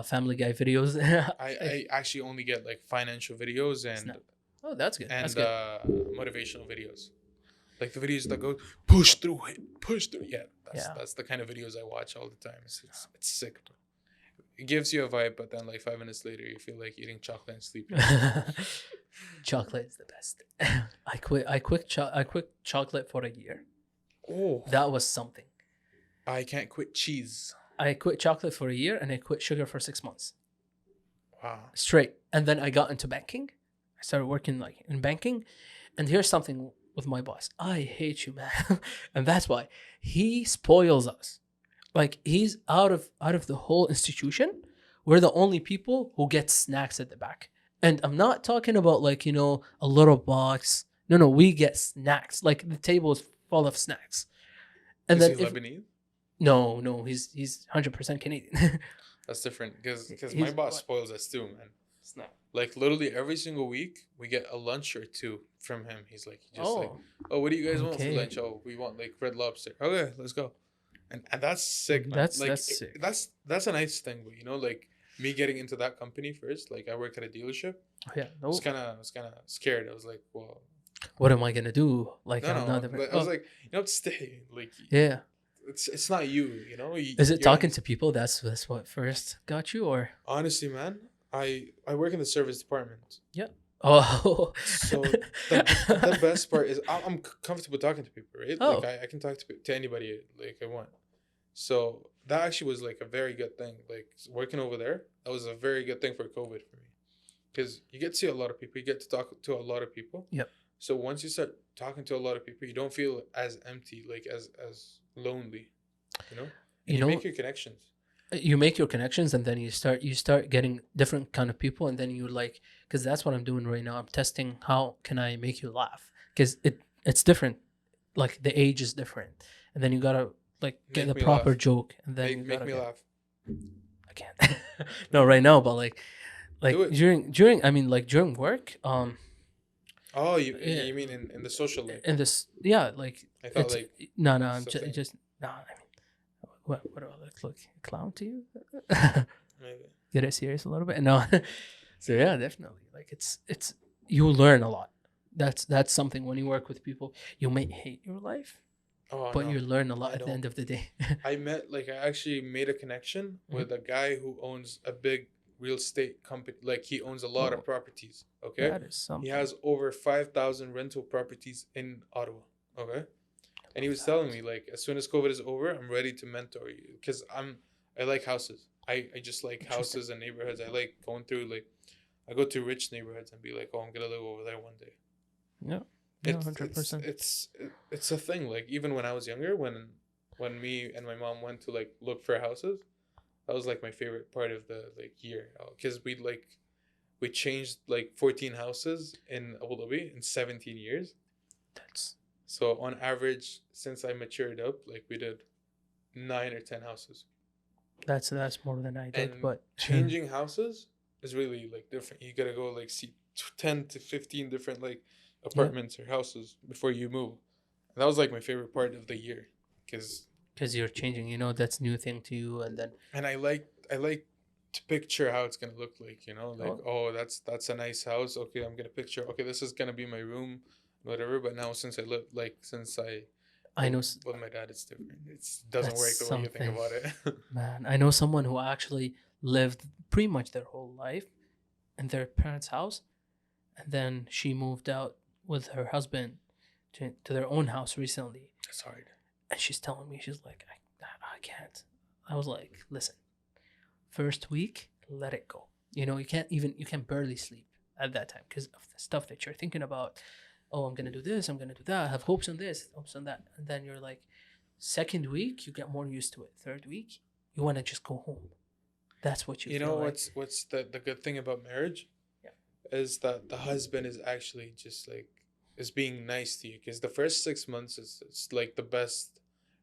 Family Guy videos. I actually only get like financial videos and Snap. Oh, that's good. That's and good. motivational videos, like the videos that go push through it, push through. Yeah, Yeah. that's the kind of videos I watch all the time. It's sick, bro. It gives you a vibe, but then like 5 minutes later, you feel like eating chocolate and sleeping. Chocolate is the best. I quit chocolate for a year. Oh, That was something. I can't quit cheese. I quit chocolate for a year, and I quit sugar for 6 months Wow. straight. And then I got into banking. I started working like in banking. And here's something with my boss. I hate you, man. And that's why he spoils us. Like he's out of the whole institution. We're the only people who get snacks at the back. And I'm not talking about like, a little box. No, we get snacks. Like the table is full of snacks. And Is then he Lebanese? no, he's 100% Canadian. That's different because my He's- boss spoils us too, man. Snap. Like literally every single week, we get a lunch or two from him. He's like, oh, what do you guys want for Okay. lunch? Oh, we want like Red Lobster. Okay, let's go. And that's sick, man. That's like sick. that's a nice thing, but like me getting into that company first. Like I work at a dealership. Oh, yeah. I was kind of scared. I was like, well, What am I gonna do? Like no, I'm not. but I was like, stay. Like Yeah. it's not you. Is it talking to people? That's what first got you, or? Honestly, man, I work in the service department. Oh. So the best part is I'm comfortable talking to people, right? Oh. Like I can talk to anybody like I want. So that actually was like a very good thing. Like working over there, that was a very good thing for COVID for me, because you get to see a lot of people, you get to talk to a lot of people. Yep. So once you start talking to a lot of people, you don't feel as empty, like as lonely, And you make your connections. You make your connections, and then you start getting different kind of people, and then you like, because that's what I'm doing right now. I'm testing how can I make you laugh, because it's different, like the age is different, and then you gotta like get Make the me proper laugh. joke, and then you Make gotta me laugh. I can't. No, right now, but like Do it. during I mean like during work, Oh, Yeah. you mean in the social life? in this, yeah, like I thought it's like no, I'm something. just no. I mean, what do I look like, a clown to you? maybe. Get it serious a little bit. No. So yeah, definitely. Like it's you learn a lot. That's something. When you work with people, you may hate your life, Oh, but no. you learn a lot I at the don't. end of the day. I actually made a connection with a guy who owns a big real estate company. Like he owns a lot Oh. of properties. Okay. That is something. He has over 5,000 rental properties in Ottawa. Okay. And he was telling me like, as soon as COVID is over, I'm ready to mentor you, because I like houses. I just like Interesting. houses and neighborhoods. I like going through like, I go to rich neighborhoods and be like, oh, I'm gonna live over there one day. Yeah. It's 100%. it's a thing. Like even when I was younger, when me and my mom went to like look for houses, that was like my favorite part of the like year, because we changed like 14 houses in Abu Dhabi in 17 years. That's So on average, since I matured up, like we did 9 or 10 houses. that's more than I did, And but changing houses is really like different. You gotta go like see 10 to 15 different like apartments or houses before you move. And that was like my favorite part of the year, because you're changing, that's new thing to you, and then I like to picture how it's gonna look like, like that's a nice house. Okay, I'm gonna picture. Okay, this is gonna be my room, whatever. But now since I know with my dad, it's different. It doesn't work That's the way you think something. about it. Man, I know someone who actually lived pretty much their whole life in their parents' house, and then she moved out with her husband to their own house recently, It's hard. and she's telling me, she's like, I can't. I was like, listen, first week, let it go. You can barely sleep at that time because of the stuff that you're thinking about. Oh, I'm gonna do this, I'm gonna do that, I have hopes on this, hopes on that. And then you're like, second week, you get more used to it. Third week, you wanna just go home. That's what you You feel know like. what's the good thing about marriage Yeah. is that the husband is actually just like is being nice to you, because the first 6 months is it's like the best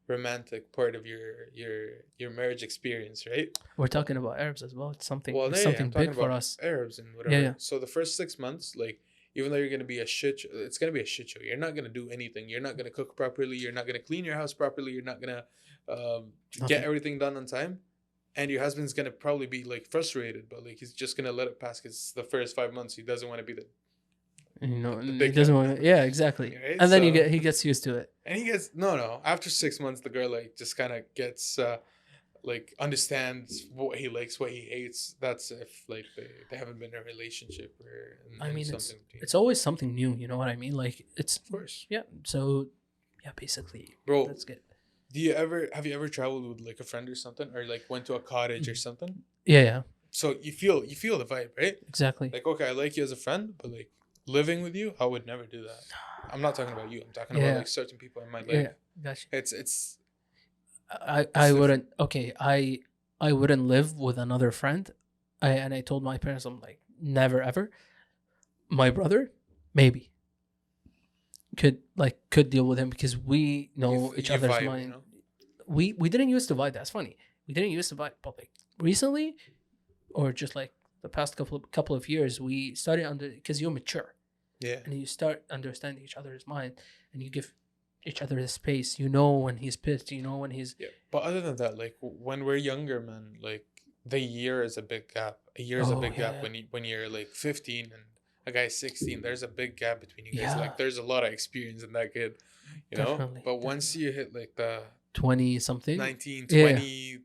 romantic part of your marriage experience, right? We're talking about Arabs as well. Well, It's yeah, yeah, I'm something talking big for about us. Arabs and Yeah, whatever. yeah. So the first 6 months, like, even though you're gonna be a shit, it's gonna be a shit show. You're not gonna do anything. You're not gonna cook properly. You're not gonna clean your house properly. You're not gonna get Nothing. everything done on time. And your husband's gonna probably be like frustrated, but like he's just gonna let it pass because the first 5 months he doesn't want to be the And big he doesn't guy. want to, yeah, exactly. Right? And then So he gets used to it. and he gets no. After 6 months, the girl like just kind of gets like understands what he likes, what he hates. That's if like they haven't been in a relationship or I mean, something. it's always something new. You know what I mean? Like it's Of course, yeah. So yeah, basically, bro. that's good. Have you ever traveled with like a friend or something, or like went to a cottage or something? Yeah, yeah, So you feel the vibe, right? exactly. Like, okay, I like you as a friend, but like living with you, I would never do that. I'm not talking about you. I'm talking Yeah. about like certain people in my life. Yeah, gotcha. It's I different. wouldn't. Okay, I wouldn't live with another friend. I told my parents, I'm like, never ever. My brother, maybe could deal with him because we know each you other's vibe, mind. you know? We didn't use to vibe. That's funny. We didn't use to vibe, but like recently, or just like the past couple of years, we started because you're mature Yeah. and you start understanding each other's mind, and you give each other the space. You know when he's pissed. You know when he's Yeah. But other than that, like when we're younger, man, like the year is a big gap. A year is a Oh, big yeah, gap yeah. when you're like 15 and a guy's 16. There's a big gap between you guys. Yeah. Like there's a lot of experience in that kid, you know? Definitely, But once you hit like the 20 something. 19, Yeah. 20,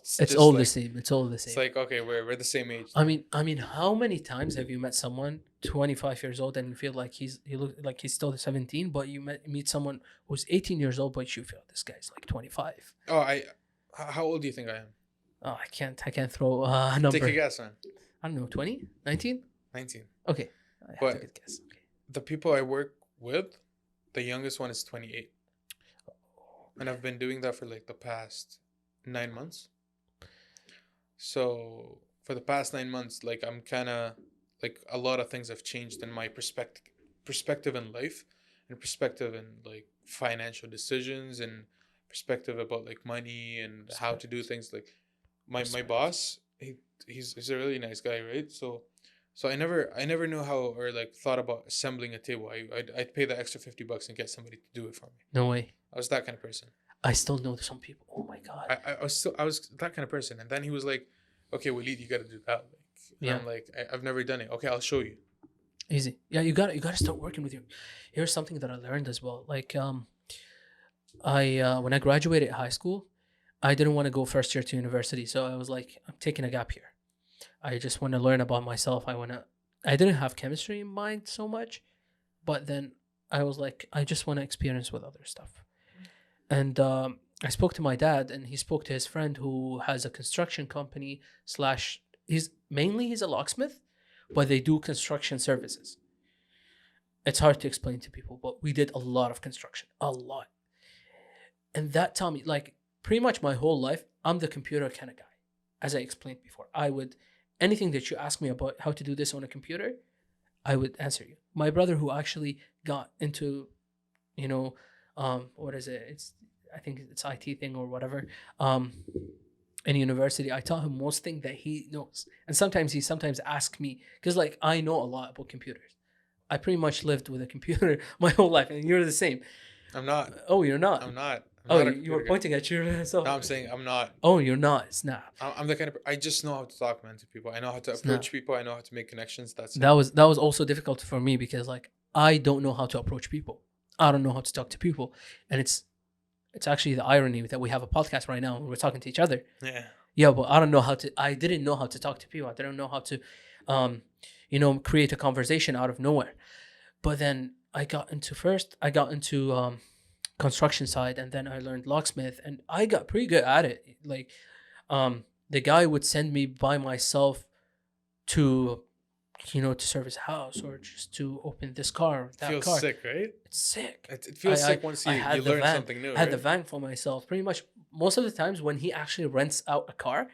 It's just all the like, same. It's all the it's same. like, okay, we're the same age. I mean, how many times have you met someone 25 years old and you feel like he looks like he's still 17, but you meet someone who's 18 years old, but you feel this guy's like 25. Oh, how old do you think I am? Oh, I can't throw a number. Take a guess, man. I don't know, 20, 19. 19. Okay, I have But to good guess. Okay. the people I work with, the youngest one is 28. And I've been doing that for like the past 9 months. So for the past 9 months, like I'm kind of like a lot of things have changed in my perspective in life, and perspective in like financial decisions, and perspective about like money and how to do things. Like my Respect. boss, he's a really nice guy, right? So I never knew how, or like thought about assembling a table. I'd pay the extra $50 and get somebody to do it for me. No way. I was that kind of person. I still know some people. Oh my god. I was that kind of person. And then he was like, okay, Walid, you got to do that. Like, and Yeah. I'm like, I've never done it. Okay, I'll show you. Easy. Yeah, you got to start working with your. Here's something that I learned as well. Like I when I graduated high school, I didn't want to go first year to university, so I was like, I'm taking a gap year. I just want to learn about myself. I didn't have chemistry in mind so much, but then I was like, I just want to experience with other stuff. And I spoke to my dad, and he spoke to his friend who has a construction company slash. He's a locksmith, but they do construction services. It's hard to explain to people, but we did a lot of construction, a lot. And that taught me, like, pretty much my whole life, I'm the computer kind of guy. As I explained before, anything that you ask me about how to do this on a computer, I would answer you. My brother, who actually got into, what is it? I think it's IT thing or whatever. In university, I taught him most things that he knows, and sometimes he asks me because like I know a lot about computers. I pretty much lived with a computer my whole life, and you're the same. I'm not. Oh, you're not. I'm not. Oh, you were pointing at yourself. No, I'm saying I'm not. Oh, you're not. Snap. I'm the kind of. I just know how to talk, man, to people. I know how to approach people. I know how to make connections. That was also difficult for me because like I don't know how to approach people. I don't know how to talk to people, and it's actually the irony that we have a podcast right now and we're talking to each other. Yeah. Yeah, but I didn't know how to talk to people. I didn't know how to, create a conversation out of nowhere. But then I got into construction side, and then I learned locksmith, and I got pretty good at it. Like, the guy would send me by myself to, to serve his house or just to open this car, that Feels car. sick, right? It's sick. It feels I- sick once I you had the learn van. something new, I had the right? van for myself. Pretty much most of the times when he actually rents out a car,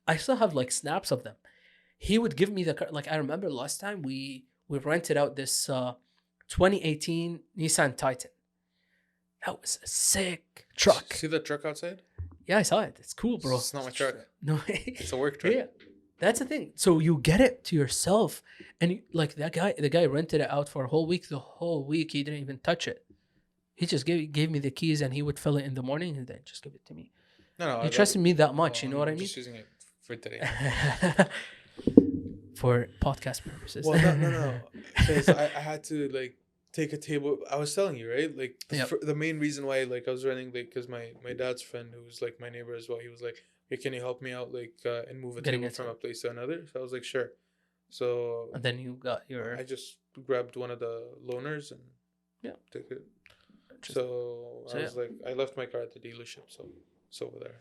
I still have like snaps of them. He would give me the car. Like I remember last time we rented out this 2018 Nissan Titan. That was a sick truck. See the truck outside? Yeah, I saw it. It's cool, bro. It's not my truck. No, It's a work truck. yeah, that's the thing. So you get it to yourself, and like the guy rented it out for a whole week. The whole week he didn't even touch it. He just gave me the keys, and he would fill it in the morning, and then just give it to me. No, He trusted me that much. You know what I I'm mean? just using it for today. For podcast purposes. Well, no. Because I had to like take a table. I was telling you, right? Like Yep. the main reason why like I was running like because my dad's friend who was like my neighbor as well. He was like, "Hey, can you help me out like and move a Getting table it from to- a place to another?" So I was like, "Sure." So And then you got your. I just grabbed one of the loaners and Yeah. took it. Interesting. So I So, was like, I left my car at the dealership, so it's over there.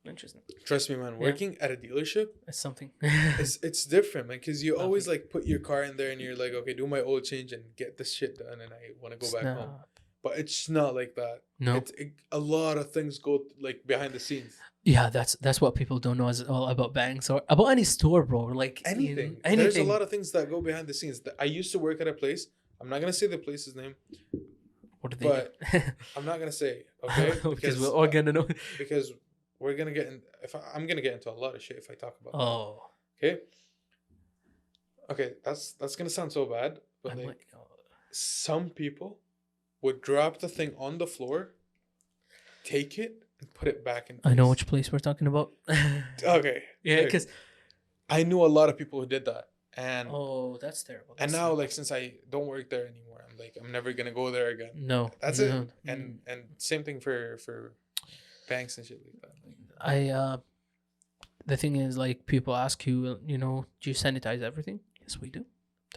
Interesting. Trust me, man. Working at a dealership, It's something. it's different, man. Because you Nothing. always like put your car in there and you're like, okay, do my oil change and get this shit done, and I want to go back home. Snap. But it's not like that. No. A lot of things go like behind the scenes. Yeah, that's what people don't know as well about banks or about any store, bro. Like Anything. anything. There's a lot of things that go behind the scenes. I used to work at a place. I'm not gonna say the place's name. What do they But do? I'm not gonna say, okay? because we're all gonna know. Because we're gonna get in. I'm gonna get into a lot of shit if I talk about. Oh, That, okay. Okay, that's gonna sound so bad, but I'm like like, some people would drop the thing on the floor, take it, and put it back in. I know place. which place we're talking about. Okay. Yeah, okay. because I knew a lot of people who did that, and that's terrible. and That's now terrible. like since I don't work there anymore, I'm like I'm never gonna go there again. No, That's no. it. And same thing for banks and shit like that. Like, The thing is, like, people ask you, do you sanitize everything? Yes, we do.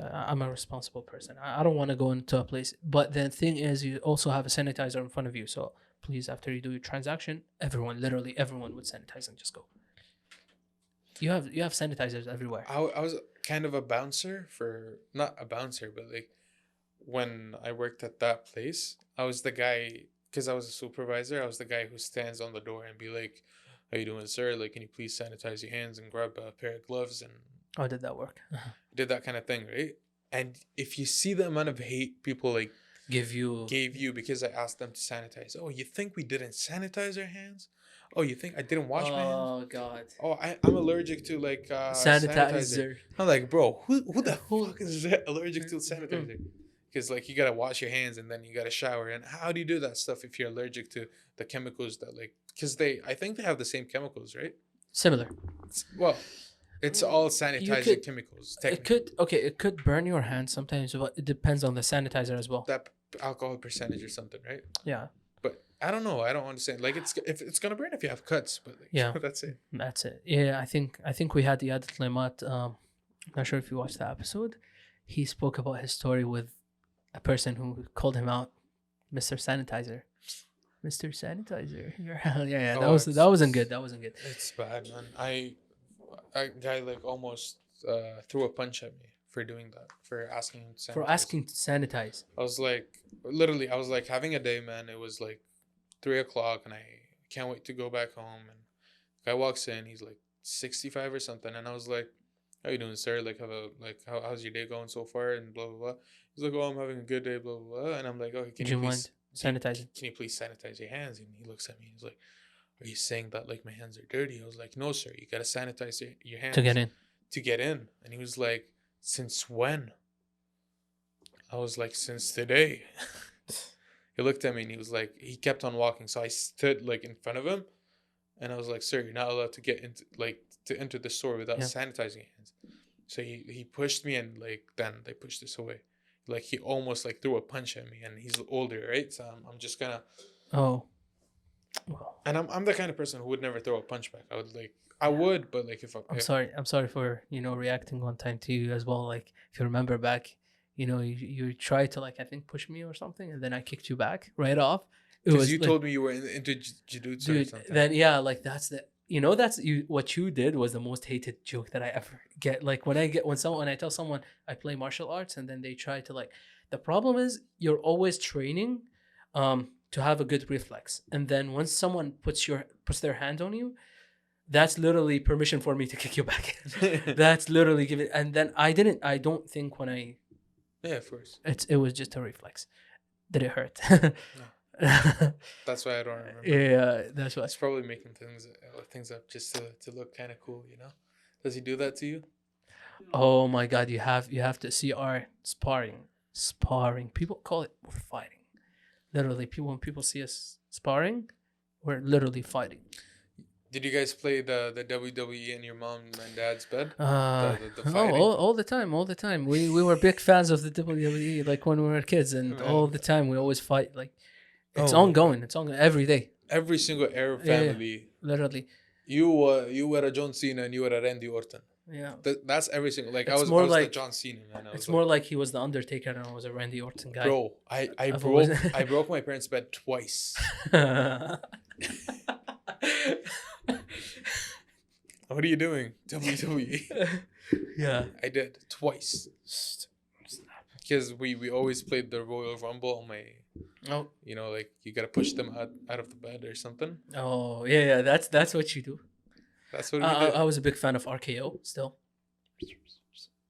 I'm a responsible person. I don't want to go into a place. But the thing is, you also have a sanitizer in front of you. So please, after you do your transaction, literally everyone would sanitize and just go. You have sanitizers everywhere. I was kind of a bouncer for not a bouncer, but like when I worked at that place, I was the guy because I was a supervisor. I was the guy who stands on the door and be like, "How you doing, sir? Like, can you please sanitize your hands and grab a pair of gloves?" And How did that work? did that kind of thing, right? And if you see the amount of hate people like Gave you because I asked them to sanitize. Oh, you think we didn't sanitize our hands? Oh, you think I didn't wash my hands? Oh God. Oh, I'm allergic to like sanitizer. I'm like, bro, who the fuck is allergic to sanitizer? Because like you gotta wash your hands and then you gotta shower. And how do you do that stuff if you're allergic to the chemicals that like? Because I think they have the same chemicals, right? Similar. Well, it's all sanitizing could- chemicals. It could burn your hands sometimes, but it depends on the sanitizer as well. That alcohol percentage or something, right? Yeah. But I don't know. I don't understand. Like if it's gonna burn if you have cuts, but like, Yeah. that's it. That's it. Yeah, I think we had the Adat Lemat. Not sure if you watched the episode. He spoke about his story with a person who called him out, Mr. Sanitizer. Mr. Sanitizer. Yeah. Oh, That wasn't good. That wasn't good. It's bad, man. A guy like almost threw a punch at me for doing that, for asking him to sanitize. For asking to sanitize. I was like, literally, I was like having a day, man. It was like 3:00, and I can't wait to go back home. And guy walks in, he's like 65 or something, and I was like, "How you doing, sir? Like, how's your day going so far?" And blah blah blah. He's like, "Oh, I'm having a good day, blah blah blah." And I'm like, "Okay, Do you mind sanitizing? Can you please sanitize your hands?" And he looks at me. He's like, "Are you saying that like my hands are dirty?" I was like, "No, sir. You gotta sanitize your hands To get in. To get in." And he was like, "Since when?" I was like, "Since today." He looked at me and he was like, he kept on walking. So I stood like in front of him, and I was like, "Sir, you're not allowed to get into to enter the store without sanitizing your hands." So he pushed me, and like then they pushed us away. Like he almost like threw a punch at me, and he's older, right? So I'm just gonna. Oh. Well, And I'm the kind of person who would never throw a punch back. I would, but like if I'm sorry for reacting one time to you as well. Like if you remember back, you tried to like I think push me or something, and then I kicked you back right off. It Because was you like, told me you were into jiu-jitsu or dude, something. then yeah, like that's the that's you what you did was the most hated joke that I ever get. Like when I tell someone I play martial arts and then they try to like the problem is you're always training to have a good reflex. And then once someone puts their hand on you, that's literally permission for me to kick you back in. That's literally give it. And then I don't think when I Yeah, of course. it was just a reflex. Did it hurt? That's why I don't remember. Yeah, that's why. It's probably making things up just to look kind of cool, you know? Does he do that to you? Oh my god, you have to see our sparring. People call it we're fighting. Literally, when people see us sparring, we're literally fighting. Did you guys play the WWE in your mom and dad's bed? The Oh, fighting? all the time. We were big fans of the WWE, like when we were kids, and Man. all the time we always fight. Like it's Oh my ongoing. It's ongoing every day. Every single Arab Yeah, yeah. family, Literally, you were a John Cena and you were a Randy Orton. yeah. That's every single like It's I more was like- the John Cena man. It's more like he was the Undertaker and I was a Randy Orton guy. bro. I I've broke always- I broke my parents' bed twice. What are you doing? WWE. Yeah. I did twice because we always played the Royal Rumble on my. Oh. Like you gotta push them out of the bed or something. Oh yeah. That's what you do. That's what we I, did. I was a big fan of RKO still.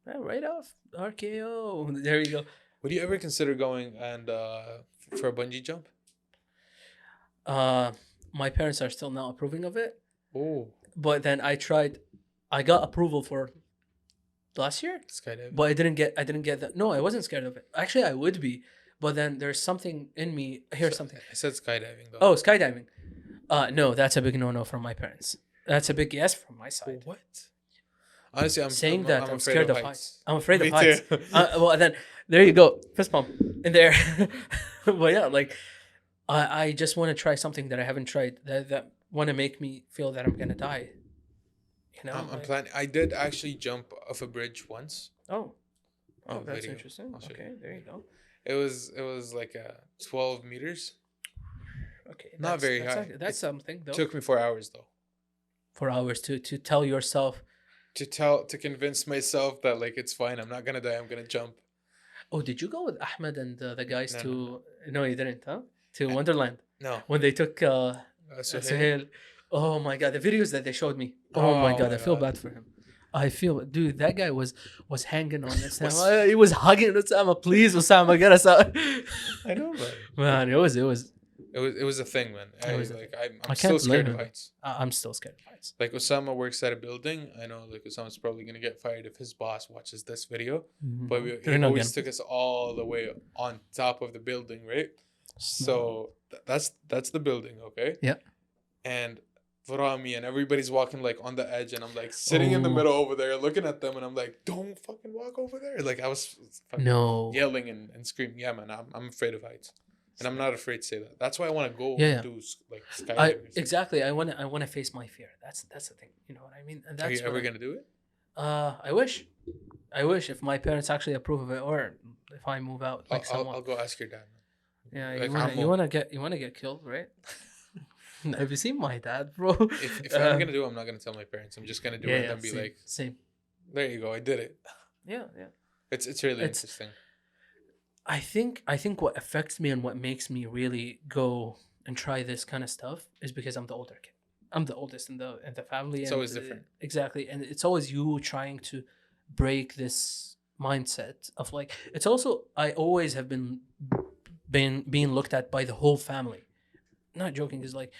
Right off RKO. There you go. Would you ever consider going and for a bungee jump? My parents are still not approving of it, Oh, but then I got approval for last year, skydiving. but I didn't get that. No, I wasn't scared of it. Actually, I would be, but then there's something in me. Here's something. I said skydiving though. Oh, skydiving. No, that's a big no from my parents. That's a big yes from my side. What? Honestly, I'm I'm afraid scared of of heights. I'm afraid Me of heights. too. Well, then there you go, fist pump in there. But yeah, like I just want to try something that I haven't tried that want to make me feel that I'm gonna die. I'm like- planning. I did actually jump off a bridge once. Oh, A that's video. interesting. I'll show Okay, you. there you go. It was like 12 meters. Okay, Not very that's high. That's something though. Took me 4 hours though. 4 hours to tell yourself. To convince myself that like it's fine. I'm not gonna die. I'm gonna jump. Oh, did you go with Ahmed and the guys No, to? No, you didn't, huh? To Wonderland No. when they took So Suhail. Oh my god, the videos that they showed me. Oh, my god, I feel bad for him. I feel, dude, that guy was hanging on Osama. He was hugging Osama. Please, Osama, get us out. I know, Man, it was. it was a thing, man. I'm I still can't scared blame of him. heights. I'm still scared of heights. Like Osama works at a building. I know like Osama's probably gonna get fired if his boss watches this video. But he always took us all the way on top of the building, right? So that's the building, okay? Yeah. And Varami and everybody's walking like on the edge, and I'm like sitting in the Oh. middle over there, looking at them, and I'm like, "Don't fucking walk over there!" Like I was fucking No. yelling and screaming. Yeah, man, I'm afraid of heights, and I'm not afraid to say that. That's why I want to go Yeah, yeah. do like skydiving. Exactly. I want to face my fear. That's the thing. You know what I mean? And Are that's you ever gonna do it? I wish if my parents actually approve of it, or if I move out like someone. I'll go ask your dad. Yeah, like, you wanna get killed, right? Have you seen my dad, bro? If I'm gonna do it, I'm not gonna tell my parents. I'm just gonna do it and be same, like, same. "There you go, I did it." Yeah. It's really It's- interesting. I think what affects me and what makes me really go and try this kind of stuff is because I'm the older kid. I'm the oldest in the family. It's and, always different. Exactly, and it's always you trying to break this mindset of like. It's also I always have been being looked at by the whole family. Not joking, is like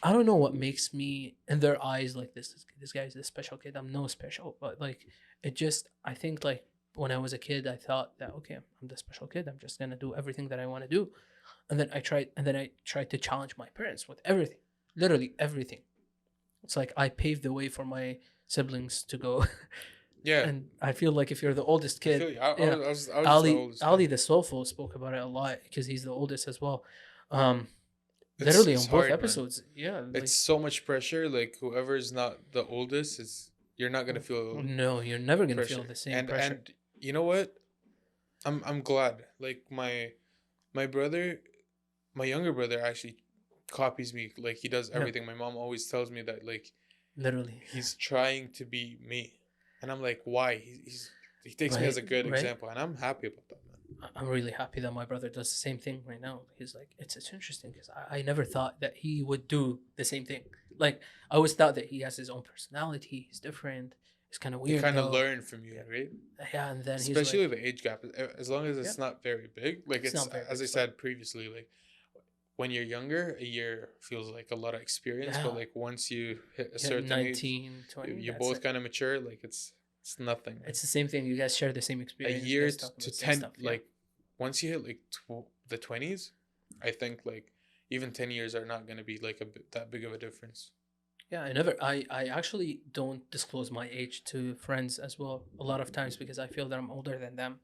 I don't know what makes me in their eyes like this guy's the special kid. I'm no special, but like it just I think like when I was a kid I thought that okay, I'm the special kid. I'm just gonna do everything that I want to do. And then I tried to challenge my parents with everything. Literally everything. It's like I paved the way for my siblings to go. Yeah. And I feel like if you're the oldest I feel kid, you. I yeah. was just Ali the oldest. Ali the Soulful spoke about it a lot because he's the oldest as well. It's- Literally it's on both hard, man. episodes. Yeah. Like, It's so much pressure. Like whoever's not the oldest is you're not gonna feel no, you're never gonna pressure. feel the same and pressure. and you know what? I'm glad. Like my brother, my younger brother actually copies me. Like he does Yeah, everything. My mom always tells me that like literally. he's trying to be me, and I'm like, why? He takes me as Right, a good right. example, and I'm happy about that, man. I'm really happy that my brother does the same thing right now. He's like, it's interesting because I never thought that he would do the same thing. Like, I always thought that he has his own personality. He's different. He's kind of He weird kind of though. learn from you, Yeah, right? yeah. And then he's Especially like, the age gap. As long as yeah, it's not very big. Like it's it's not very as big, I but said previously, like when you're younger, a year feels like a lot of experience, but yeah, like once you hit a yeah, certain age, 19, 20. you That's both it. kind of mature. Like it's nothing. Like It's the same thing. You guys share the same a experience. You year guys talk about to the same 10, stuff. Yeah. like once you hit like the 20s, I think like even 10 years are not going to be like that big of a difference. Yeah, I actually don't disclose my age to friends as well a lot of times because I feel that I'm older than them.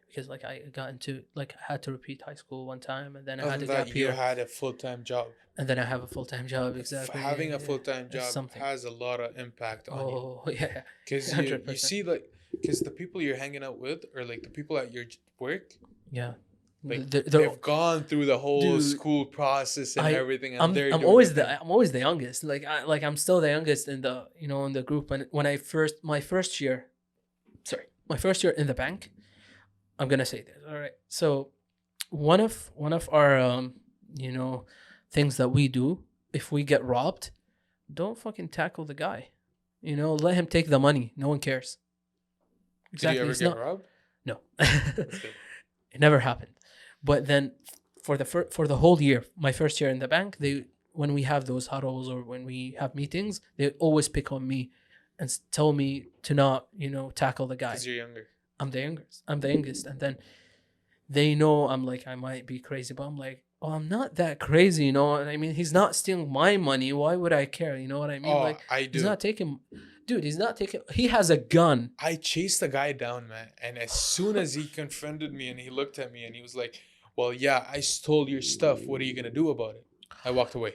Because like I got into like I had to repeat high school one time and then I Other had than a that, gap you year had a full-time job. and then I have a full time job exactly. Having a Yeah, full-time it's job something. has a lot of impact on you. Oh yeah, Because you 100%. see like because the people you're hanging out with or like the people at your work, Yeah, like they're they've gone through the whole dude. school process and I everything, and they're I'm doing the always thing. I'm always the youngest. Like I'm still the youngest in the in the group. When I first my first year, sorry, my first year in the bank. I'm gonna say this. All right. So one of our you know things that we do if we get robbed, don't fucking tackle the guy. Let him take the money. No one cares. Did you Exactly. ever It's get not. robbed? No. That's good. It never happened. But then for the whole year, my first year in the bank, they when we have those huddles or when we have meetings, they always pick on me and tell me to not, tackle the guy. Because you're younger. I'm the youngest. I'm the youngest. And then they know I'm like, I might be crazy, but I'm like, oh, I'm not that crazy, you know? And I mean, he's not stealing my money. Why would I care? You know what I mean? Oh, Like, I he's do. not taking, dude, he's not taking, he has a gun. I chased the guy down, man. And as soon as he confronted me and he looked at me and he was like, well, yeah, I stole your stuff. What are you going to do about it? I walked away.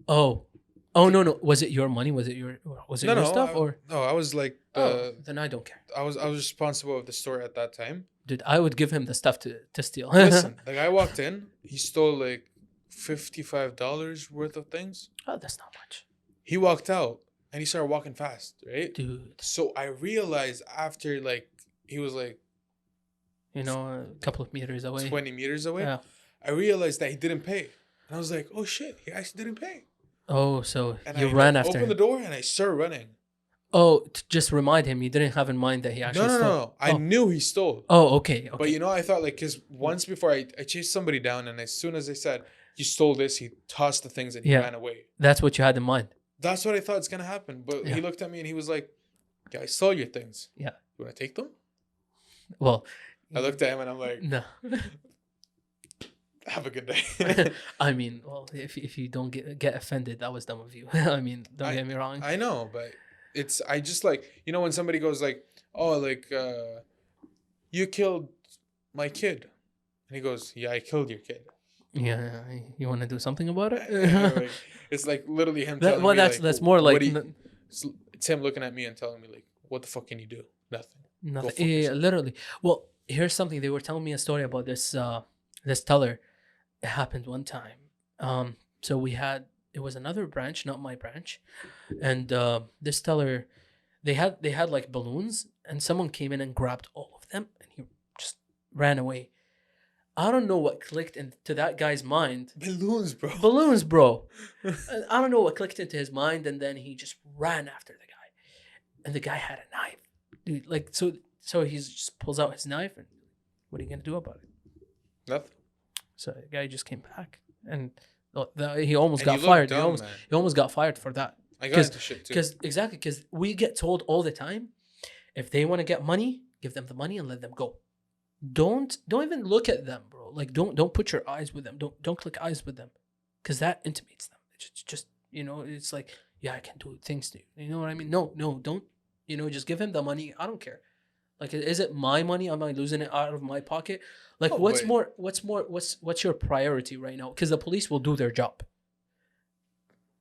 Oh, oh, no, no. Was it your money? Was it your No, stuff or? no, I was like Oh, then I don't care. I was responsible of the store at that time. Dude, I would give him the stuff to steal. Listen, the guy walked in, he stole like $55 worth of things. Oh, that's not much. He walked out and he started walking fast, right? Dude, So I realized after like he was like a couple of meters away. 20 meters away, Yeah. I realized that he didn't pay. And I was like, oh shit, he actually didn't pay. Oh, so And you I ran after opened him. the door and I started running. Oh, to just remind him you didn't have in mind that he actually No. stole. I Oh. knew he stole. Oh, okay. But I thought like, because once before I chased somebody down and as soon as they said, you stole this, he tossed the things and he Yeah. ran away. That's what you had in mind. That's what I thought is going to happen. But Yeah. he looked at me and he was like, yeah, I stole your things. Yeah. You want to take them? Well, I looked at him and I'm like, no. have a good day. I mean, well, if you don't get offended, that was dumb of you. I mean, don't get me wrong. I know, but I just like, when somebody goes like, oh, like, you killed my kid. And he goes, yeah, I killed your kid. Yeah, you want to do something about it? Like, it's like literally him telling Well, me that's like, that's more like what do you- it's him looking at me and telling me like, what the fuck can you do? Nothing. nothing. fuck Yeah, yourself. literally. Well, here's something. They were telling me a story about this teller. It happened one time. So it was another branch, not my branch, and this teller, they had like balloons, and someone came in and grabbed all of them, and he just ran away. I don't know what clicked into that guy's mind. Balloons, bro. Balloons, bro. And I don't know what clicked into his mind, and then he just ran after the guy, and the guy had a knife, dude. Like so he just pulls out his knife, and what are you gonna do about it? Nothing. So the guy just came back, and he almost And got you look fired. dumb, man. He almost got fired for that. I got into shit too. Because we get told all the time, if they want to get money, give them the money and let them go. Don't even look at them, bro. Like don't put your eyes with them. Don't click eyes with them, because that intimidates them. It's just it's like, yeah, I can do things to you. You know what I mean? No, don't. Just give him the money. I don't care. Like, is it my money? Am I losing it out of my pocket? Like, Oh, what's your priority right now? Because the police will do their job.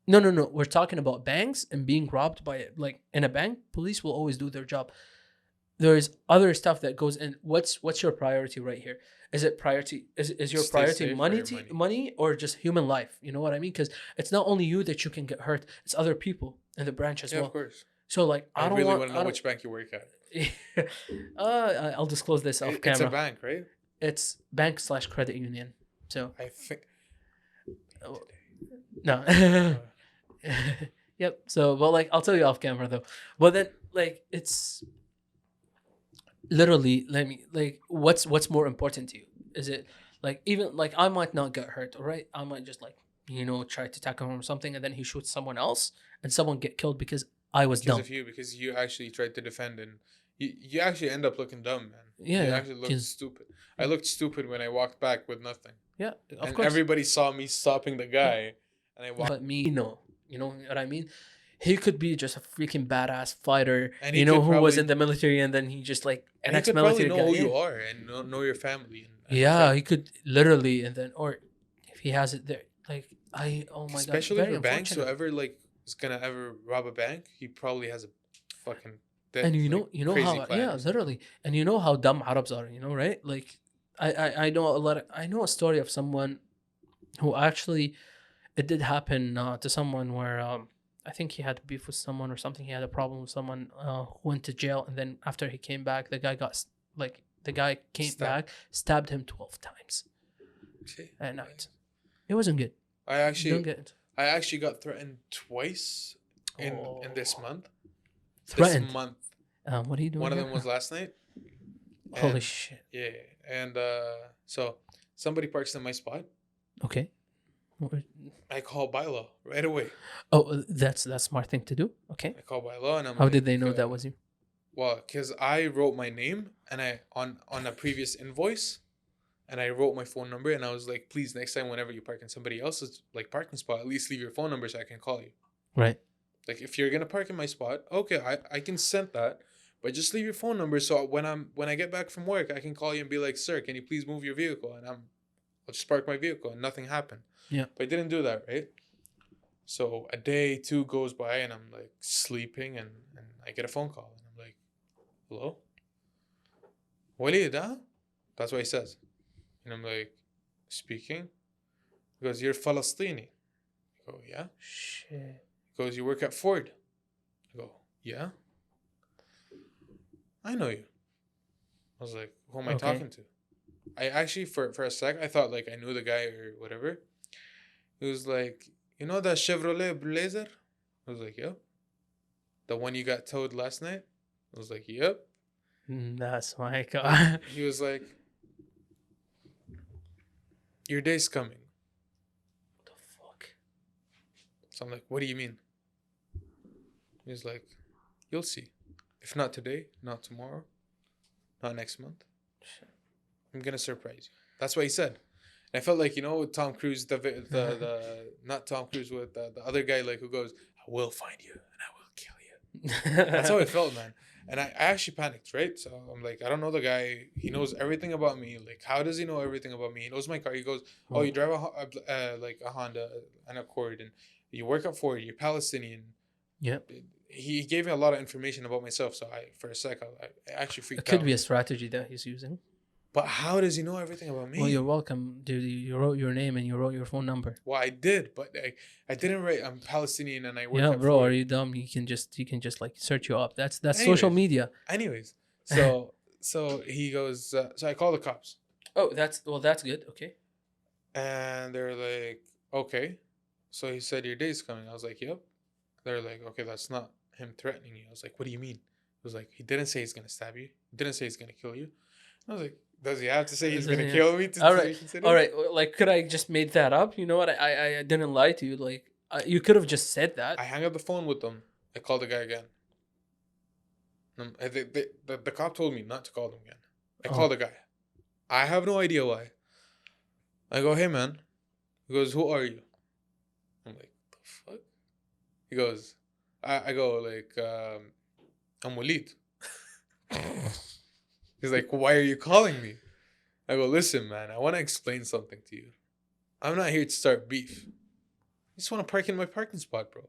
No. We're talking about banks and being robbed by, like, in a bank. Police will always do their job. there's other stuff that goes in. What's your priority right here? Is it priority? Is your Stay priority safe for money your money. money or just human life? You know what I mean? Because it's not only you that you can get hurt; it's other people in the branch as Yeah, of well. course. So like, I I don't really want. want to I know don't. which bank you work at. I'll disclose this off It's a camera. bank, right? It's bank/credit union. So I think. no. Uh, Yep. So, but like, I'll tell you off camera though. But then, like, it's literally, let me like, what's more important to you? Is it like, even like, I might not get hurt, all right? I might just like, try to tackle him or something, and then he shoots someone else, and someone get killed because I was because dumb. of you, because you actually tried to defend, and you actually end up looking dumb, man. Yeah, You yeah. actually looked 'Cause- stupid. I looked stupid when I walked back with nothing. yeah, of And course. everybody saw me stopping the guy, and I walked. But me, no. You know what I mean? He could be just a freaking badass fighter, And he could who was probably- in the military, and then he just like an And he could probably ex-military know guy. who Yeah. you are and know your family. And Yeah, friends. he could literally, and then, or if he has it there, like, oh my Especially god, very for banks, unfortunate. whoever like is gonna ever rob a bank, he probably has a fucking. And you know, crazy how, plan yeah, or something. literally, and you know how dumb Arabs are, right? Like, I know a lot. I know a story of someone who actually, it did happen to someone where I think he had beef with someone or something. He had a problem with someone who went to jail, and then after he came back, the guy came back, stabbed him 12 times See? at night. It wasn't good. I Don't actually, get it. I actually got threatened twice in this Oh. month. Threatened. This month. What are you doing? One of here? them was last night. Holy and- shit. Yeah, and so somebody parks in my spot. Okay. I call bylaw right away. Oh, that's smart thing to do. Okay. I call bylaw, and I'm. How like, did they know that was you? Well, because I wrote my name and I on a previous invoice, and I wrote my phone number, and I was like, please, next time whenever you park in somebody else's like parking spot, at least leave your phone number so I can call you. Right. Like if you're gonna park in my spot, okay, I can send that, but just leave your phone number so when I get back from work, I can call you and be like, sir, can you please move your vehicle? And I'll just park my vehicle, and nothing happened. Yeah. But I didn't do that, right? So a day, two goes by, and I'm like sleeping, and I get a phone call, and I'm like, hello? Walid, huh? That's what he says. And I'm like, speaking? He goes, you're Palestinian. I go, yeah. Shit. He goes, you work at Ford. I go, yeah. I know you. I was like, who am I Okay. talking to? I actually, for a sec, I thought like I knew the guy or whatever. He was like, you know that Chevrolet Blazer? I was like, yep. The one you got towed last night? I was like, yep. That's my god. He was like, your day's coming. What the fuck? So I'm like, what do you mean? He was like, you'll see. If not today, not tomorrow, not next month. I'm gonna surprise you. That's what he said. And I felt like, with Tom Cruise, the not Tom Cruise, with the other guy, like who goes, I will find you and I will kill you. That's how it felt, man. And I actually panicked, right? So I'm like, I don't know the guy. He knows everything about me. Like, how does he know everything about me? He knows my car. He goes, oh, you drive a Honda, an Accord, and you work at Ford. You're Palestinian. Yep. He gave me a lot of information about myself. So for a sec, I actually freaked It could out. be a strategy that he's using. But how does he know everything about me? Well, you're welcome, dude. You wrote your name and you wrote your phone number. Well, I did, but I didn't write. I'm Palestinian and I work. Yeah, at bro. Ford. Are you dumb? You can just like search you up. That's social Anyways. media. Anyways, so he goes. So I call the cops, Oh, that's good. Okay. and they're like, okay. So he said your day's coming. I was like, yep. They're like, okay, that's not him threatening you. I was like, what do you mean? It was like, he didn't say he's gonna stab you. He didn't say he's gonna kill you. I was like, does he have to say he's gonna Yeah. kill me? All right. All right. Like, could I just made that up? You know what? I didn't lie to you. Like, you could have just said that. I hang up the phone with them. I call the guy again. The cop told me not to call them again. I call the guy. I have no idea why. I go, hey man. He goes, who are you? I'm like, the fuck? He goes, I go like, I'm Walid. He's like, why are you calling me? I go, listen man, I want to explain something to you. I'm not here to start beef. I just want to park in my parking spot, bro.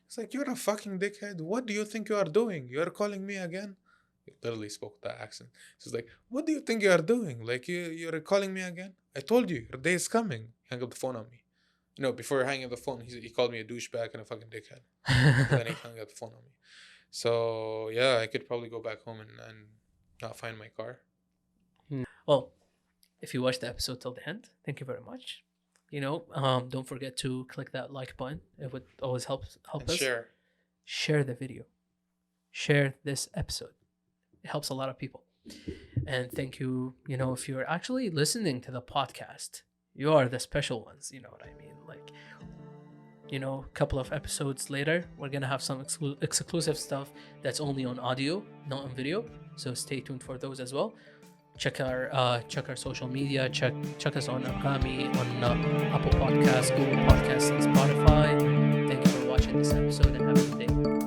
It's like, you're a fucking dickhead. What do you think you are doing? You are calling me again? He literally spoke with that accent. He's like, "What do you think you are doing? Like you're calling me again? I told you your day is coming." Hang up the phone on me. Before hanging up the phone, he called me a douchebag and a fucking dickhead. And then he hung up the phone on me. So yeah, I could probably go back home and not find my car. Well, if you watched the episode till the end, thank you very much. Don't forget to click that like button. It would always help And us. Share the video. Share this episode. It helps a lot of people. And thank you, if you're actually listening to the podcast, you are the special ones, you know what I mean? Like, a couple of episodes later, we're going to have some exclusive stuff that's only on audio, not on video. So stay tuned for those as well. Check our social media. Check us on Argami, on Apple Podcasts, Google Podcasts, and Spotify. Thank you for watching this episode and have a good day.